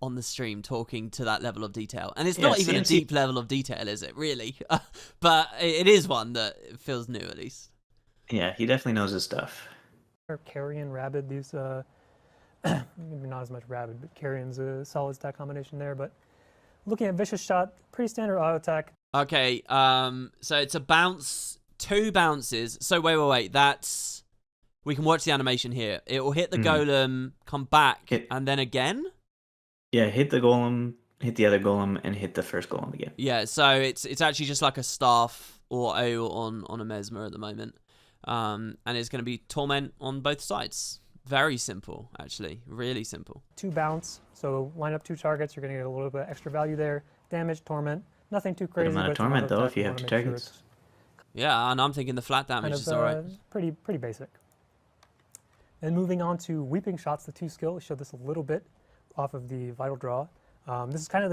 on the stream talking to that level of detail. And it's not even a deep level of detail, is it, really? But it is one that feels new, at least. Yeah, he definitely knows his stuff. Carrion, Rabid, these, maybe not as much Rabid, but Carrion's a solid stat combination there. But looking at Vicious Shot, pretty standard auto attack. Okay, so it's a bounce, 2 bounces. So wait, that's... We can watch the animation here. It will hit the golem, come back, and then again? Yeah, hit the golem, hit the other golem, and hit the first golem again. Yeah, so it's actually just like a staff or O on a Mesmer at the moment. And it's going to be Torment on both sides. Very simple, actually. Really simple. 2 bounce, so line up 2 targets, you're going to get a little bit extra value there. Damage, Torment, nothing too crazy. Good amount of torment, though, if you have 2 targets. Yeah, and I'm thinking the flat damage is alright. Pretty basic. And moving on to Weeping Shots, the 2 skill. We showed this a little bit off of the Vital Draw. This is kind of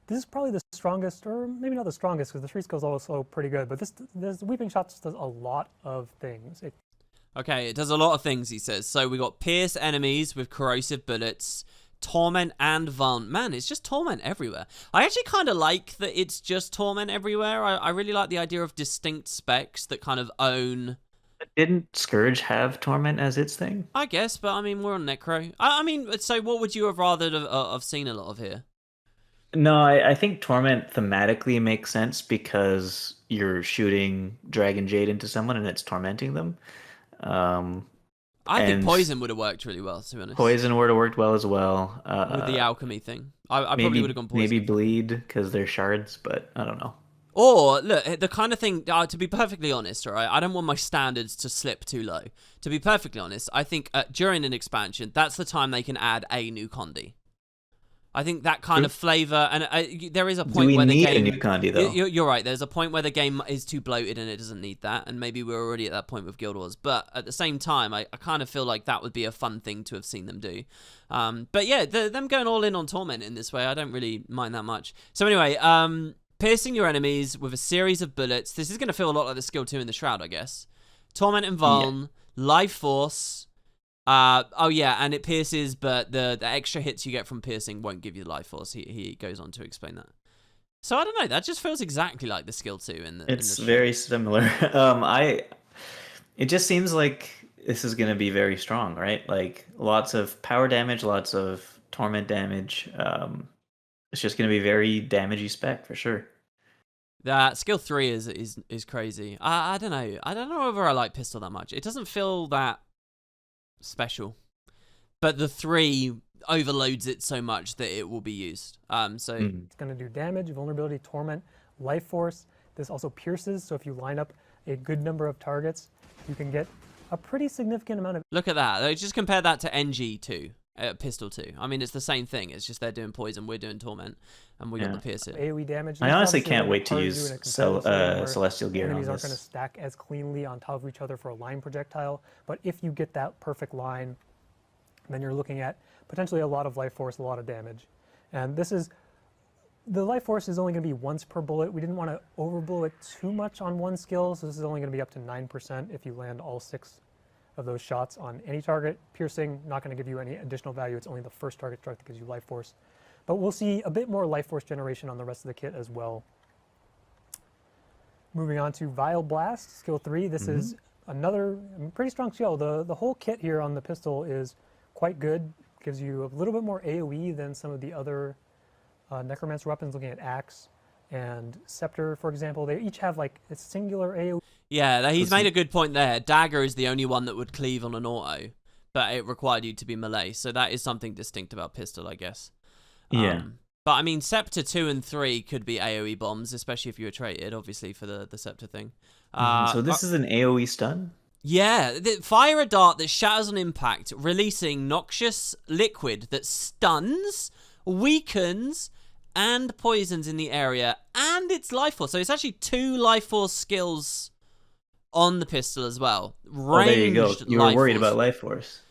this is probably the strongest, or maybe not the strongest, because the 3 skills also pretty good, but this Weeping Shots does a lot of things. Okay, it does a lot of things, he says. So we got pierce enemies with corrosive bullets, torment and vaunt. Man, it's just torment everywhere. I actually kind of like that it's just torment everywhere. I really like the idea of distinct specs that kind of own... Didn't Scourge have Torment as its thing? I guess, but I mean, we're on Necro. I mean, so what would you have rather have seen a lot of here? No, I think Torment thematically makes sense because you're shooting Dragon Jade into someone and it's tormenting them. I think Poison would have worked really well, to be honest. Poison would have worked well as well. With the alchemy thing. I probably would have gone Poison. Maybe Bleed because they're shards, but I don't know. Or, look, the kind of thing, to be perfectly honest, all right, I don't want my standards to slip too low. To be perfectly honest, I think during an expansion, that's the time they can add a new Condi. I think that kind of flavor, and there is a Do point we where the need game. a new Condi though? You're right. There's a point where the game is too bloated and it doesn't need that, and maybe we're already at that point with Guild Wars. But at the same time, I kind of feel like that would be a fun thing to have seen them do. But yeah, them going all in on Torment in this way, I don't really mind that much. So anyway, piercing your enemies with a series of bullets. This is going to feel a lot like the skill 2 in the Shroud, I guess. Torment and Vuln, Life Force. Oh yeah, and it pierces, but the extra hits you get from piercing won't give you Life Force. He goes on to explain that. So I don't know. That just feels exactly like the skill 2 in the. It's in the very similar. It just seems like this is going to be very strong, right? Like lots of power damage, lots of torment damage. It's just going to be very damagey spec for sure. That skill 3 is crazy. I don't know. I don't know whether I like pistol that much. It doesn't feel that special, but the 3 overloads it so much that it will be used. So It's going to do damage, vulnerability, torment, life force. This also pierces, so if you line up a good number of targets, you can get a pretty significant amount of. look at that. Just compare that to NG2, pistol 2. I mean, it's the same thing. It's just they're doing poison, we're doing torment, and we got the pierce it. AoE damage. I This honestly obviously can't will wait get to harder use do in a competitive setting where Celestial Gear on enemies aren't going to this. stack as cleanly on top of each other for a line projectile, but if you get that perfect line, then you're looking at potentially a lot of life force, a lot of damage. And this is, the life force is only going to be once per bullet. We didn't want to overblow it too much on one skill, so this is only going to be up to 9% if you land all 6 of those shots on any target. Piercing, not going to give you any additional value. It's only the first target struck that gives you life force. But we'll see a bit more life force generation on the rest of the kit as well. Moving on to Vile Blast, skill 3. This is another pretty strong skill. The whole kit here on the pistol is quite good. Gives you a little bit more AoE than some of the other Necromancer weapons, looking at Axe and Scepter, for example. They each have like a singular AoE. Yeah, he's made a good point there. Dagger is the only one that would cleave on an auto, but it required you to be melee. So that is something distinct about pistol, I guess. Yeah. But I mean, Scepter 2 and 3 could be AoE bombs, especially if you were traded, obviously, for the Scepter thing. So this is an AoE stun? Yeah, fire a dart that shatters on impact, releasing noxious liquid that stuns, weakens, and poisons in the area, and it's life force. So it's actually 2 life force skills on the pistol as well. Oh, there you go. Ranged You were life worried force. about life force.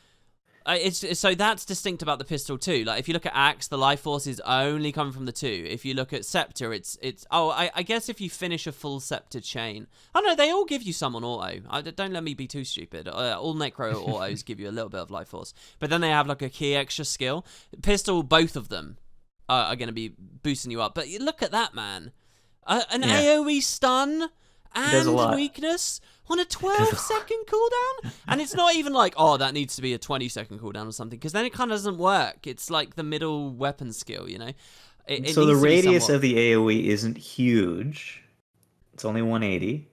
So that's distinct about the pistol too. Like if you look at Axe, the life force is only coming from the 2. If you look at Scepter, it's I guess if you finish a full Scepter chain, oh no, they all give you some on auto. Don't let me be too stupid. All Necro autos give you a little bit of life force, but then they have like a key extra skill. Pistol, both of them are going to be boosting you up. But you look at that, man, an AoE stun and weakness on a 12-second cooldown, and it's not even like, oh, that needs to be a 20-second cooldown or something, because then it kind of doesn't work. It's like the middle weapon skill, you know. It So the needs to be radius somewhat- of the AoE isn't huge. It's only 180,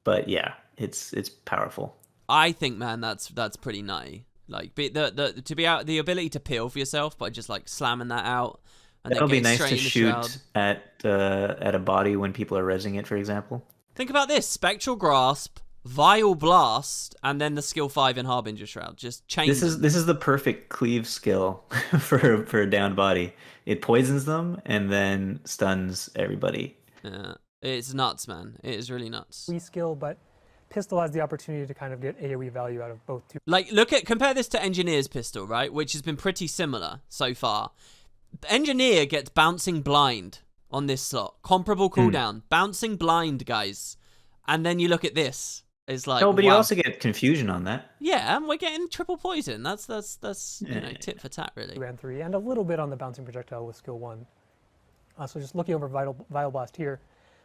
but yeah, it's powerful. I think, man, that's pretty nutty. Like the ability to peel for yourself by just like slamming that out. And That'll then be getting nice straight to in the shoot shroud. at a body when people are rezzing it, for example. Think about this: Spectral Grasp, Vile Blast, and then the skill 5 in Harbinger Shroud. Just chain This them. is the perfect cleave skill for a down body. It poisons them and then stuns everybody. Yeah, it's nuts, man. It is really nuts. skill, but pistol has the opportunity to kind of get AoE value out of both. Like, compare this to Engineer's pistol, right? Which has been pretty similar so far. Engineer gets Bouncing Blind on this slot. Comparable cooldown. Bouncing Blind, guys. And then you look at this. It's like, No, but you wow. also get confusion on that. Yeah, and we're getting triple poison. That's you know, tit for tat, really. 2 and 3, and a little bit on the bouncing projectile with skill 1. So just looking over Vile Blast here,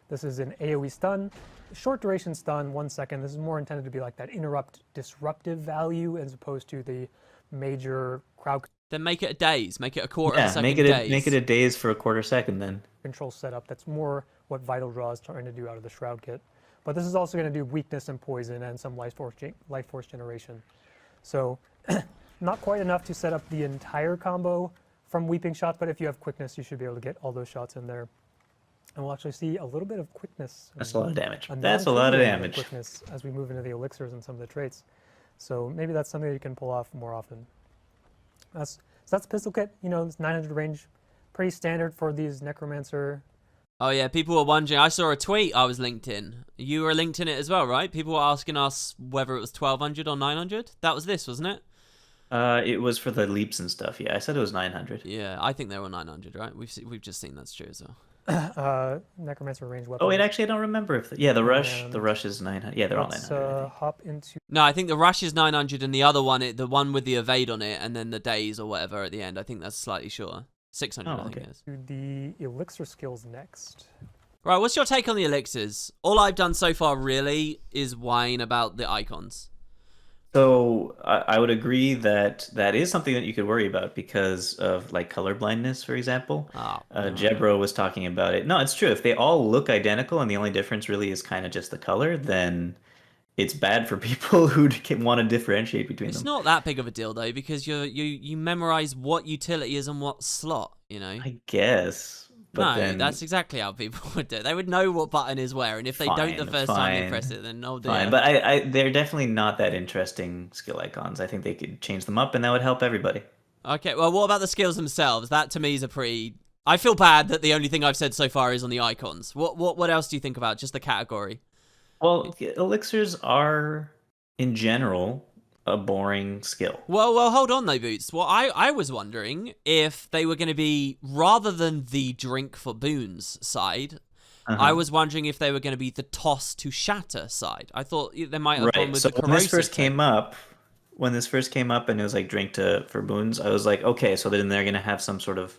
this is an AoE stun, short duration stun, 1 second. This is more intended to be like that disruptive value as opposed to the major crowd Then make it a daze. Make it a quarter of a Yeah, second make it daze. make it a daze for a quarter second then. control setup. That's more what Vital Draw is trying to do out of the Shroud kit. But this is also going to do weakness and poison and some life force generation. So not quite enough to set up the entire combo from Weeping Shots, but if you have quickness, you should be able to get all those shots in there. And we'll actually see a little bit of quickness. That's a lot of damage. a That's a lot of non-trivial damage. Quickness as we move into the elixirs and some of the traits. So maybe that's something that you can pull off more often. So that's the pistol kit. You know, it's 900 range, pretty standard for these necromancer. Oh yeah, people were wondering. I saw a tweet I was linked in. You were linked in it as well, right? People were asking us whether it was 1200 or 900. That was this, wasn't it? It was for the leaps and stuff. Yeah, I said it was 900. Yeah, I think they were 900, right? We've just seen that's true as well. Necromancer range weapon. Oh wait, actually, I don't remember if the rush. And The rush is 900. Yeah, they're all 900. I think. Hop into. No, I think the rush is 900 and the other one, the one with the evade on it and then the days or whatever at the end, I think that's slightly shorter. 600, I think it is. To the elixir skills next. Right, what's your take on the elixirs? All I've done so far really is whine about the icons. So I would agree that that is something that you could worry about because of like color blindness, for example. Oh, Jebro was talking about it. No, it's true. If they all look identical and the only difference really is kind of just the color, then it's bad for people who want to differentiate between it's them. not that big of a deal though, because you memorize what utility is on what slot, you know? I guess. But No, then, that's exactly how people would do it. They would know what button is where, and if they don't the first time they press it, then oh dear. Fine, but they're definitely not that interesting skill icons. I think they could change them up, and that would help everybody. Okay, well, what about the skills themselves? That to me is a pretty... I feel bad that the only thing I've said so far is on the icons. What else do you think about just the category? Well, elixirs are, in general, a boring skill. Well, hold on though, Boots. Well, I was wondering if they were going to be, rather than the drink for boons side, I was wondering if they were going to be the toss to shatter side. I thought they might have gone with the corrosive. When this first came up and it was like drink for boons, I was like, okay, so then they're going to have some sort of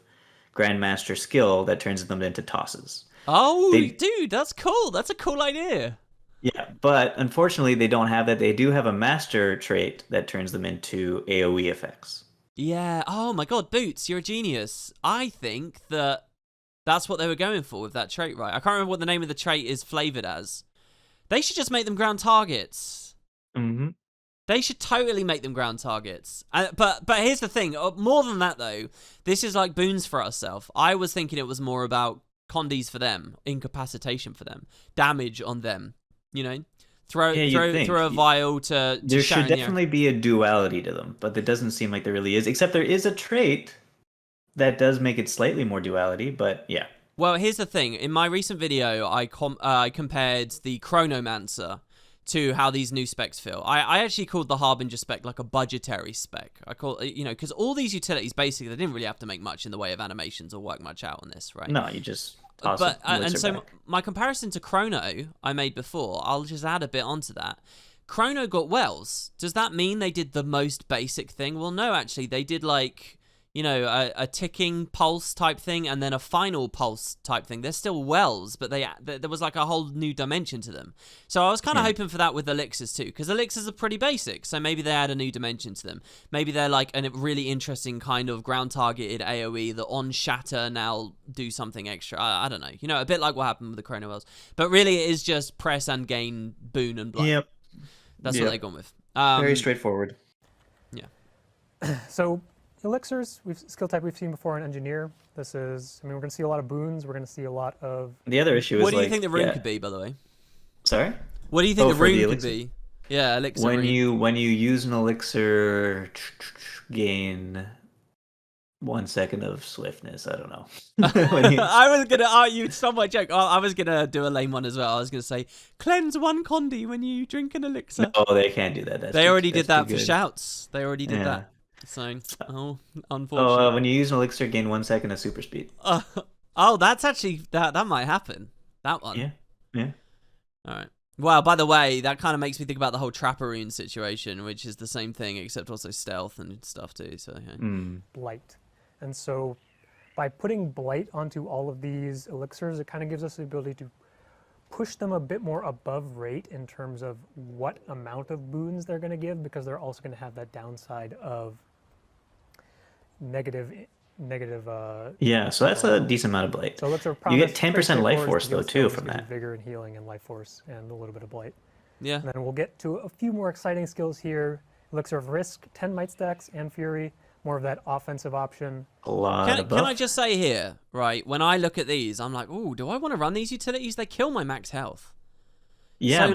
grandmaster skill that turns them into tosses. Oh, dude, that's cool. That's a cool idea. Yeah, but unfortunately they don't have that. They do have a master trait that turns them into AoE effects. Yeah. Oh my god, Boots, you're a genius. I think that's what they were going for with that trait, right? I can't remember what the name of the trait is flavored as. They should just make them ground targets. Mm-hmm. They should totally make them ground targets. But here's the thing. More than that, though, this is like boons for ourselves. I was thinking it was more about condies for them, incapacitation for them, damage on them. You know, throw a vial to there should definitely be a duality to them, but it doesn't seem like there really is. Except there is a trait that does make it slightly more duality, but yeah. Well, here's the thing. In my recent video, I compared the Chronomancer to how these new specs feel. I actually called the Harbinger spec like a budgetary spec. I call because all these utilities basically they didn't really have to make much in the way of animations or work much out on this, right? No, you just. But and so my comparison to Chrono I made before, I'll just add a bit onto that. Chrono got wells. Does that mean they did the most basic thing? Well, no, actually, they did like a ticking pulse type thing and then a final pulse type thing. They're still wells, but there was like a whole new dimension to them. So I was kind of hoping for that with elixirs too, because elixirs are pretty basic. So maybe they add a new dimension to them. Maybe they're like a really interesting kind of ground targeted AoE that on shatter now do something extra. I don't know. A bit like what happened with the Chrono Wells. But really it is just press and gain boon and blind. Yep. That's what they've gone with. Very straightforward. Yeah. So elixirs, skill type we've seen before in engineer. This is, we're going to see a lot of boons. We're going to see a lot of. The other issue is what do you think the rune could be, by the way? Sorry. What do you think the rune could be? Yeah, elixir. When you use an elixir, gain 1 second of swiftness. I don't know. I was gonna. You stole my joke. I was gonna do a lame one as well. I was gonna say cleanse 1 condi when you drink an elixir. No, they can't do that. They already did that for shouts. They already did that. So, unfortunately. Oh, when you use an elixir, gain 1 second of super speed. That's actually that might happen. That one. Yeah. All right. Well, by the way, that kind of makes me think about the whole Trapperoon situation, which is the same thing, except also stealth and stuff too. So Blight, and so by putting blight onto all of these elixirs, it kind of gives us the ability to push them a bit more above rate in terms of what amount of boons they're going to give, because they're also going to have that downside of negative. Yeah, so that's a decent amount of blight. So you get 10% life force though too from that. Vigor and healing and life force and a little bit of blight. Yeah. And then we'll get to a few more exciting skills here. Elixir of Risk, 10 might stacks and Fury, more of that offensive option. A lot. Can I just say here, right? When I look at these, I'm like, ooh, do I want to run these utilities? They kill my max health. Yeah.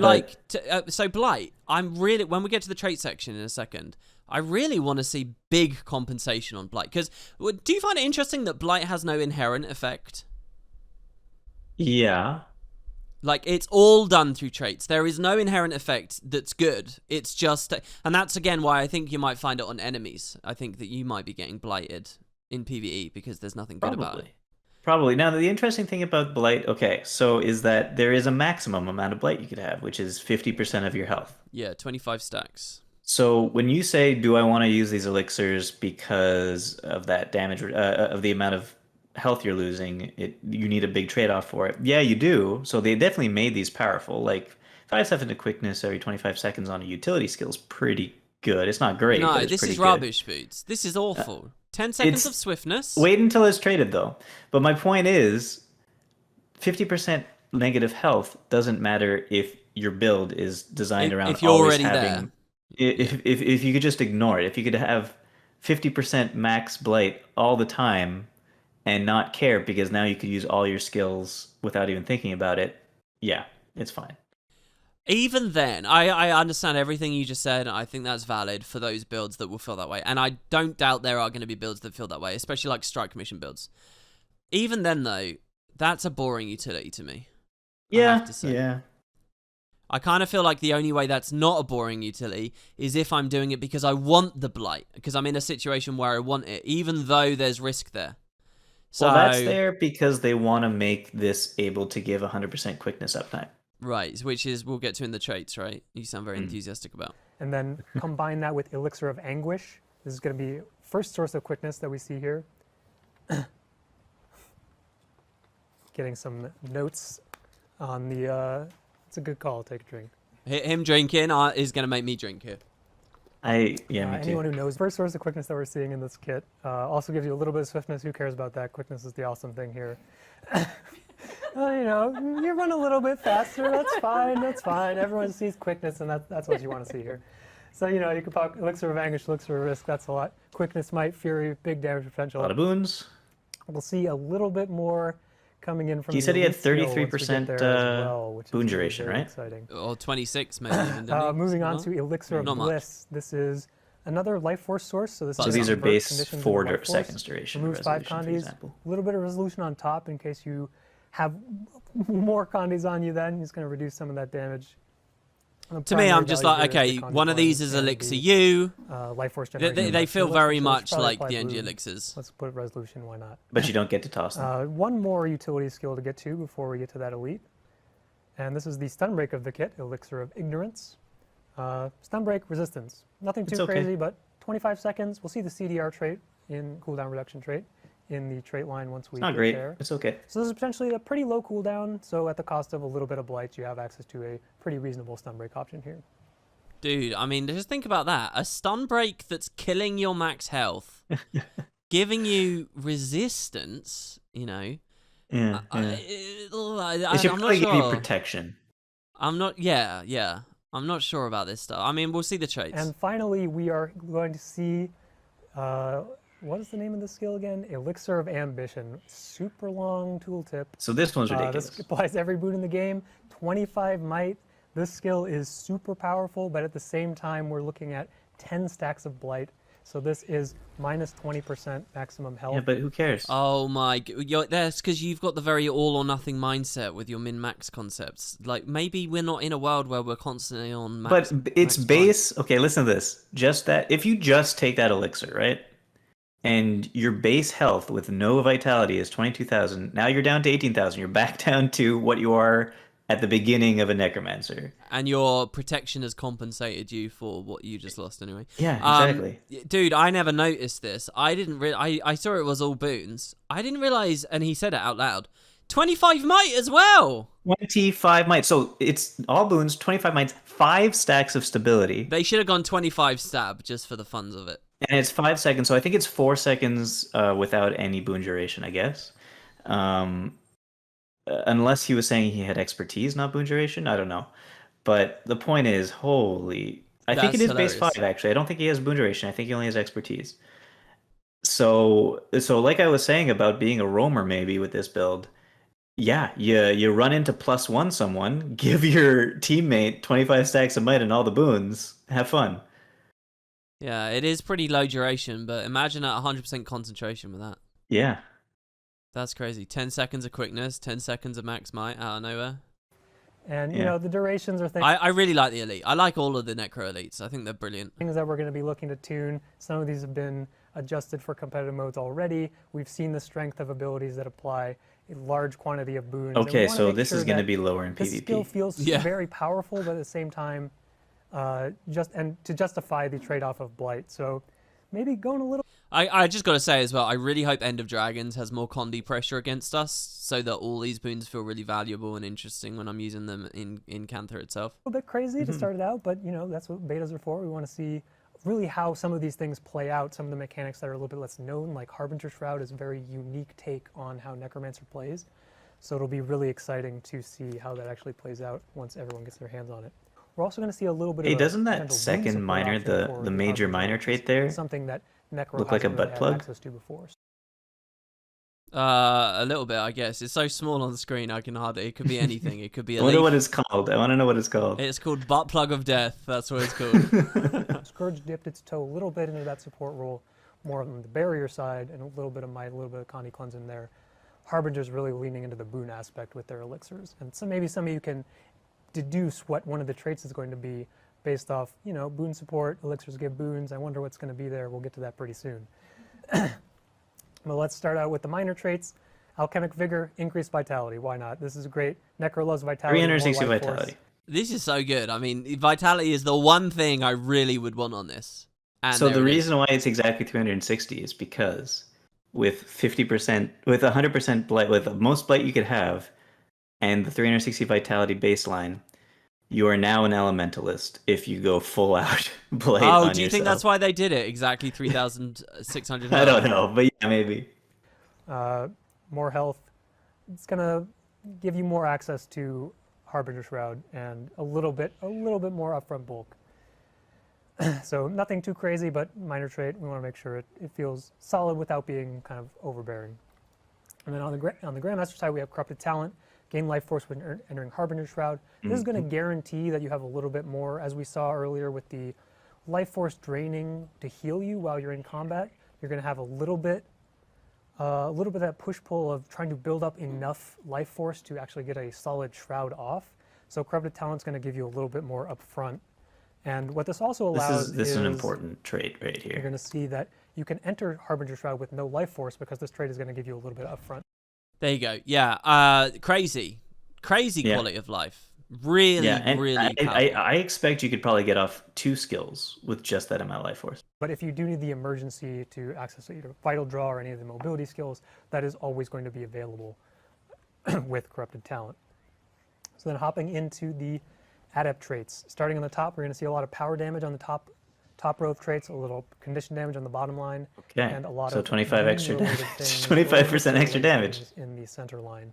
So so blight. I'm really when we get to the trait section in a second, I really want to see big compensation on Blight. Because do you find it interesting that Blight has no inherent effect? Yeah. Like, it's all done through traits. There is no inherent effect that's good. It's just... And that's, again, why I think you might find it on enemies. I think that you might be getting blighted in PvE because there's nothing good about it. Probably. Now, the interesting thing about Blight, okay, so is that there is a maximum amount of Blight you could have, which is 50% of your health. Yeah, 25 stacks. So when you say, do I want to use these elixirs because of that damage, of the amount of health you're losing, you need a big trade-off for it. Yeah, you do. So they definitely made these powerful. Like 5 seconds of quickness every 25 seconds on a utility skill is pretty good. It's not great, No, but it's this pretty is good. rubbish, Boots. This is awful. 10 seconds it's- of swiftness. Wait until it's traded, though. But my point is, 50% negative health doesn't matter if your build is designed around if you're always already having. If you could just ignore it, if you could have 50% max blight all the time and not care because now you could use all your skills without even thinking about it, yeah, it's fine. Even then, I understand everything you just said. And I think that's valid for those builds that will feel that way. And I don't doubt there are going to be builds that feel that way, especially like Strike Commission builds. Even then, though, that's a boring utility to me. I have to say. Yeah. I kind of feel like the only way that's not a boring utility is if I'm doing it because I want the blight, because I'm in a situation where I want it, even though there's risk there. So, Well, that's there because they want to make this able to give 100% quickness uptime. Right, which is we'll get to in the traits, right? You sound very enthusiastic about. And then combine that with Elixir of Anguish. This is going to be first source of quickness that we see here. Getting some notes on the... it's a good call. Take a drink. Him drinking is going to make me drink here. Me too. Anyone who knows, first source of quickness that we're seeing in this kit also gives you a little bit of swiftness. Who cares about that? Quickness is the awesome thing here. You run a little bit faster. That's fine. That's fine. Everyone sees quickness, and that's what you want to see here. So, you can pop Elixir of Anguish, Elixir of Risk. That's a lot. Quickness, Might, Fury, big damage potential. A lot of boons. We'll see a little bit more coming in from. He said he had 33% boon duration, right? Exciting. Or 26 maybe. Even, didn't he? Moving on No? to Elixir of Not much. Bliss. This is another life force source. So So these are base 4 seconds duration. Removes 5 resolution, for condies. example. A little bit of resolution on top in case you have more condies on you. Then he's going to reduce some of that damage. To me, I'm just like, okay, one of these is Elixir U. Life force They generation. feel So very let's much probably like apply the NG blue. Elixirs. Let's put resolution. Why not? But you don't get to toss them. One more utility skill to get to before we get to that elite. And this is the stun break of the kit, Elixir of Ignorance. Stun break resistance. Nothing too It's okay. crazy, but 25 seconds. We'll see the CDR trait in cooldown reduction trait in the trait line once we It's not get great. there. It's okay. So this is potentially a pretty low cooldown. So at the cost of a little bit of blight, you have access to a pretty reasonable stun break option here. Dude, I mean, just think about that. A stun break that's killing your max health, giving you resistance, Yeah. I'm It should not probably give you sure. protection. I'm not, yeah. I'm not sure about this stuff. I mean, we'll see the traits. And finally, we are going to see, what is the name of the skill again? Elixir of Ambition. Super long tooltip. So this one's ridiculous. This applies to every boot in the game. 25 might. This skill is super powerful, but at the same time, we're looking at 10 stacks of blight. So this is minus 20% maximum health. Yeah, but who cares? Oh my, that's because you've got the very all or nothing mindset with your min-max concepts. Like, maybe we're not in a world where we're constantly on max. But it's max base. Okay, listen to this. Just that. If you just take that elixir, right? And your base health with no vitality is 22,000. Now you're down to 18,000. You're back down to what you are at the beginning of a necromancer. And your protection has compensated you for what you just lost anyway. Yeah, exactly. Dude, I never noticed this. I didn't I saw it was all boons. I didn't realize, and he said it out loud, 25 might as well. 25 might. So it's all boons, 25 mites, 5 stacks of stability. They should have gone 25 stab just for the funs of it. And it's 5 seconds. So I think it's 4 seconds without any boon duration, I guess. Unless he was saying he had expertise, not boon duration. I don't know. But the point is, holy... I think it is hilarious. base 5, actually. I don't think he has boon duration. I think he only has expertise. So like I was saying about being a roamer maybe with this build, yeah, you run into +1 someone, give your teammate 25 stacks of might and all the boons, have fun. Yeah, it is pretty low duration, but imagine at 100% concentration with that. Yeah. That's crazy. 10 seconds of quickness, 10 seconds of max might out of nowhere. And, you Yeah. know, the durations are things I really like the Elite. I like all of the Necro Elites. I think they're brilliant. that we're going to be looking to tune. Some of these have been adjusted for competitive modes already. We've seen the strength of abilities that apply a large quantity of boons. and we Okay, wanna so make this sure is going to that be lower in this skill PvP. feels Yeah. very powerful, but at the same time, to justify the trade-off of Blight. So maybe going a little I just got to say as well, I really hope End of Dragons has more Condi pressure against us so that all these boons feel really valuable and interesting when I'm using them in Cantha itself. bit crazy to start it out, but you know that's what betas are for. We want to see really how some of these things play out, some of the mechanics that are a little bit less known, like Harbinger Shroud is a very unique take on how Necromancer plays. So it'll be really exciting to see how that actually plays out once everyone gets their hands on it. We're also going to see a little bit Hey, of doesn't a that potential boon second support minor, option for the major Harbinger, minor which is trait there, something that Necro look like a hasn't butt really had plug? access to before. A little bit, I guess. It's so small on the screen, I can hardly. It could be anything. It could be I a wonder leaf. what it's called. I want to know what it's called. It's called Butt Plug of Death. That's what it's called. Scourge dipped its toe a little bit into that support role, more on the barrier side, and a little bit of might, a little bit of Connie Cleanse in there. Harbinger's really leaning into the boon aspect with their elixirs, and so maybe some of you can deduce what one of the traits is going to be based off, you know, boon support, elixirs give boons. I wonder what's going to be there. We'll get to that pretty soon. Well, let's start out with the minor traits. Alchemic Vigor, increased vitality. Why not? This is great. Necro loves vitality. more 360 life force. vitality. This is so good. I mean, Vitality is the one thing I really would want on this. And So there the it is. reason why it's exactly 360 is because with 50%, with 100% blight, with the most blight you could have, and the 360 vitality baseline, you are now an elementalist if you go full out blight on Oh, do you think yourself. that's why they did it? Exactly 3,600 I don't know, but yeah, maybe. More health. It's gonna give you more access to Harbinger Shroud and a little bit more upfront bulk. So nothing too crazy, but minor trait. We want to make sure it feels solid without being kind of overbearing. And then on the Grandmaster side, we have Corrupted Talent, gain life force when entering Harbinger Shroud. This is going to guarantee that you have a little bit more, as we saw earlier with the life force draining to heal you while you're in combat. You're going to have a little bit of that push-pull of trying to build up enough life force to actually get a solid shroud off. So Corrupted Talent's going to give you a little bit more up front. And what this also allows This is an important trait right you're here. going to see that you can enter Harbinger Shroud with no life force because this trait is going to give you a little bit up front. There you go. Yeah. Crazy Yeah. quality of life. Really, Yeah, and really I powerful. expect you could probably get off 2 skills with just that amount of life force. But if you do need the emergency to access either Vital Draw or any of the mobility skills, that is always going to be available with Corrupted Talent. So then hopping into the adept traits. Starting on the top, we're going to see a lot of power damage on the top row of traits, a little condition damage on the bottom line, Okay, and a lot so of 25 extra boon-related damage. things, 25% extra boon-related damage. things in the center line.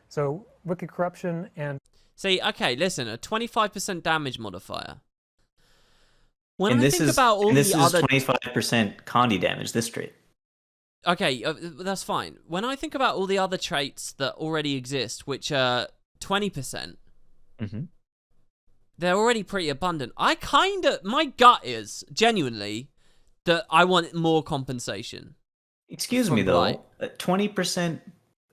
So Wicked Corruption and See, okay, listen, a 25% damage modifier. When And I this think is about all this the is other 25% Condi damage, this trait. Okay, that's fine. When I think about all the other traits that already exist, which are 20%, Mm-hmm. they're already pretty abundant. My gut is, genuinely, that I want more compensation. Excuse me From though, blight. 20%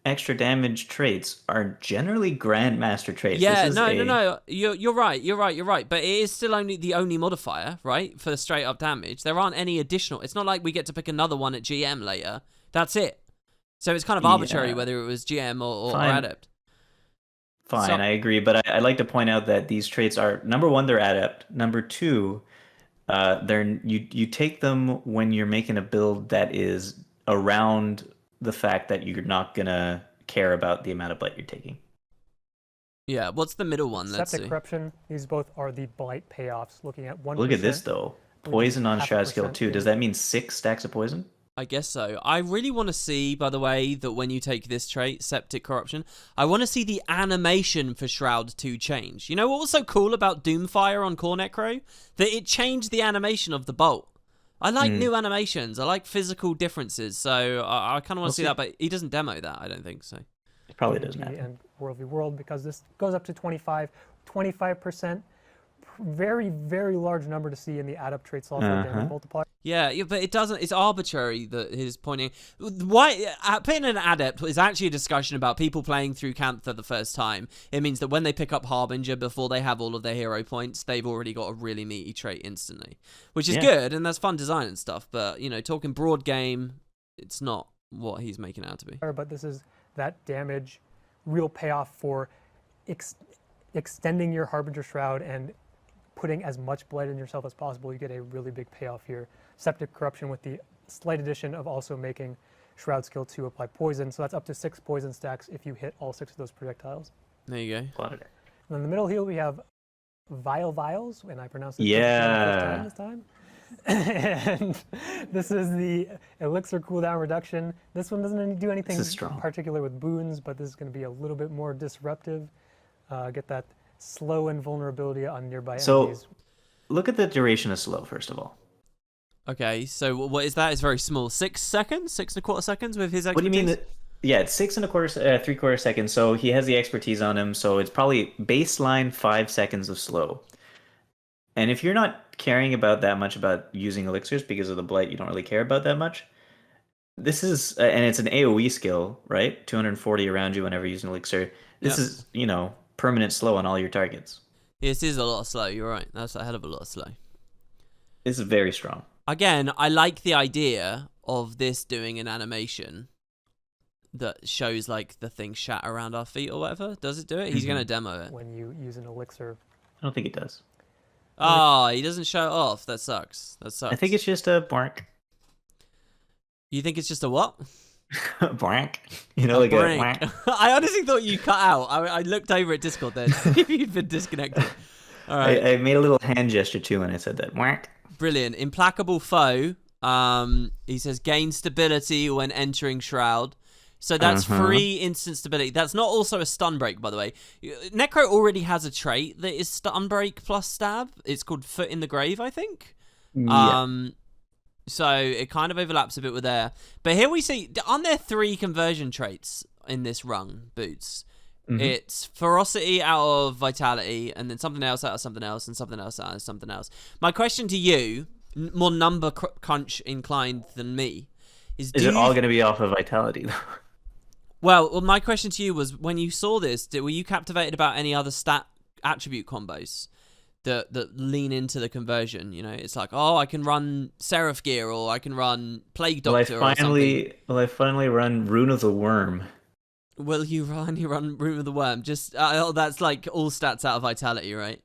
extra damage traits are generally Grandmaster traits. Yeah, This is no. You're right. But it is still only the only modifier, right? For the straight up damage. There aren't any additional. It's not like we get to pick another one at GM later. That's it. So it's kind of arbitrary Yeah. whether it was GM or Fine. Adept. Fine, So- I agree, but I'd like to point out that these traits are, number one, they're adept. Number two, you take them when you're making a build that is around the fact that you're not gonna care about the amount of blight you're taking. Yeah, what's the middle one? Let's Septic see. Corruption. These both are the blight payoffs, looking at 1%. Look at this though. Poison on 0.5% Shroud skill 2. Does in- that mean 6 stacks of poison? I guess so. I really want to see, by the way, that when you take this trait, Septic Corruption, I want to see the animation for Shroud 2 change. You know what was so cool about Doomfire on Core Necro? That it changed the animation of the bolt. I like new animations. I like physical differences. So I kind of want to see that, but he doesn't demo that, I don't think so. It probably doesn't PvP happen. and World v World, because this goes up to 25%. very, very large number to see in the add up trait slot for damage multiplier. Yeah, but it doesn't. It's arbitrary that he's pointing. Why putting an adept is actually a discussion about people playing through Cantha the first time. It means that when they pick up Harbinger before they have all of their hero points, they've already got a really meaty trait instantly, which is good and that's fun design and stuff. But you know, talking broad game, it's not what he's making it out to be. But this is that damage, real payoff for extending your Harbinger Shroud and putting as much blight in yourself as possible. You get a really big payoff here. Septic Corruption with the slight addition of also making Shroud skill 2 apply poison. So that's up to 6 poison stacks if you hit all 6 of those projectiles. There you go. And in the middle here we have Vials, and I pronounced it this time. And this is the Elixir cooldown reduction. This one doesn't do anything particular with boons, but this is going to be a little bit more disruptive. Get that slow and vulnerability on nearby enemies. So, look at the duration of slow, first of all. Okay, so what is that? It's very small. 6 seconds? 6.25 seconds with his expertise? What do you mean? Yeah, it's 6.25, 3/4 seconds. So he has the expertise on him. So it's probably baseline 5 seconds of slow. And if you're not caring about that much about using elixirs because of the blight, you don't really care about that much. This is, and it's an AoE skill, right? 240 around you whenever you use an elixir. This is, permanent slow on all your targets. This is a lot of slow. You're right. That's a hell of a lot of slow. This is very strong. Again, I like the idea of this doing an animation that shows like the thing shatter around our feet or whatever. Does it do it? He's going to demo it. When you use an elixir. I don't think it does. Oh, he doesn't show it off. That sucks. That sucks. I think it's just a blank. You think it's just a what? Blank. Like a blank. I honestly thought you cut out. I looked over at Discord there to see if you'd been disconnected. All right. I made a little hand gesture too when I said that. Blank. Brilliant. Implacable Foe. He says gain stability when entering Shroud. So that's free instant stability. That's not also a stun break, by the way. Necro already has a trait that is stun break plus stab. It's called Foot in the Grave, I think. Yeah. So it kind of overlaps a bit with there. But here we see, aren't there 3 conversion traits in this rung, Boots? It's ferocity out of vitality, and then something else out of something else, and something else out of something else. My question to you, more number crunch inclined than me, is it all going to be off of vitality, though? Well, my question to you was, when you saw this, were you captivated about any other stat attribute combos that lean into the conversion? It's like, oh, I can run Seraph Gear, or I can run Plague Doctor, or something. Will I finally run Rune of the Worm? Will you run Rune of the Worm? Just that's like all stats out of vitality, right?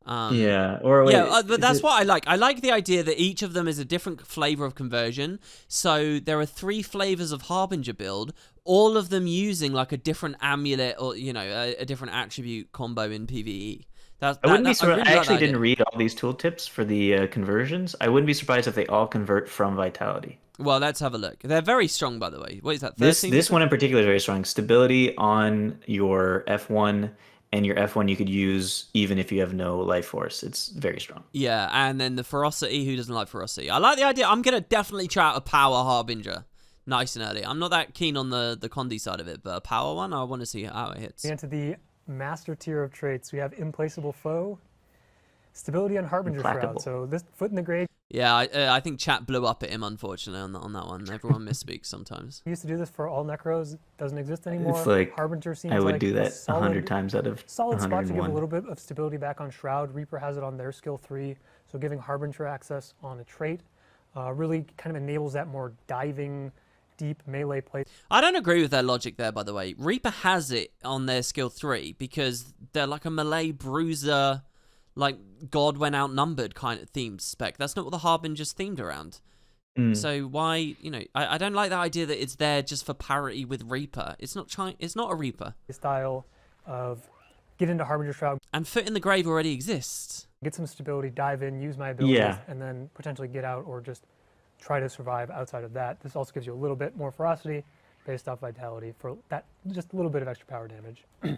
But that's what I like. I like the idea that each of them is a different flavor of conversion. So there are 3 flavors of Harbinger build, all of them using like a different amulet or a different attribute combo in PvE. I wouldn't be surprised. I actually didn't read all these tooltips for the conversions. I wouldn't be surprised if they all convert from vitality. Well, let's have a look. They're very strong, by the way. What is that? 13%? This one in particular is very strong. Stability on your F1. And your F1 you could use even if you have no life force. It's very strong. Yeah, and then the ferocity. Who doesn't like ferocity? I like the idea. I'm going to definitely try out a power Harbinger nice and early. I'm not that keen on the Condi side of it, but a power one, I want to see how it hits. Into the master tier of traits, we have Implacable Foe, Stability on Harbinger Shroud. So this Foot in the Grave. Yeah, I think chat blew up at him, unfortunately, on that one. Everyone misspeaks sometimes. We used to do this for all Necros. Doesn't exist anymore. It's like, Harbinger seems I would like do that 100 times out of solid 101. spot to give a little bit of stability back on Shroud. Reaper has it on their skill 3, so giving Harbinger access on a trait really kind of enables that more diving, deep melee play. I don't agree with their logic there, by the way. Reaper has it on their skill 3 because they're like a melee bruiser, like God when outnumbered kind of themed spec. That's not what the Harbinger's themed around. So why, I don't like the idea that it's there just for parity with Reaper. It's not a Reaper. Style of get into Harbinger Shroud. And Foot in the Grave already exists. Get some stability, dive in, use my abilities, and then potentially get out or just try to survive outside of that. This also gives you a little bit more ferocity based off vitality for that, just a little bit of extra power damage. Down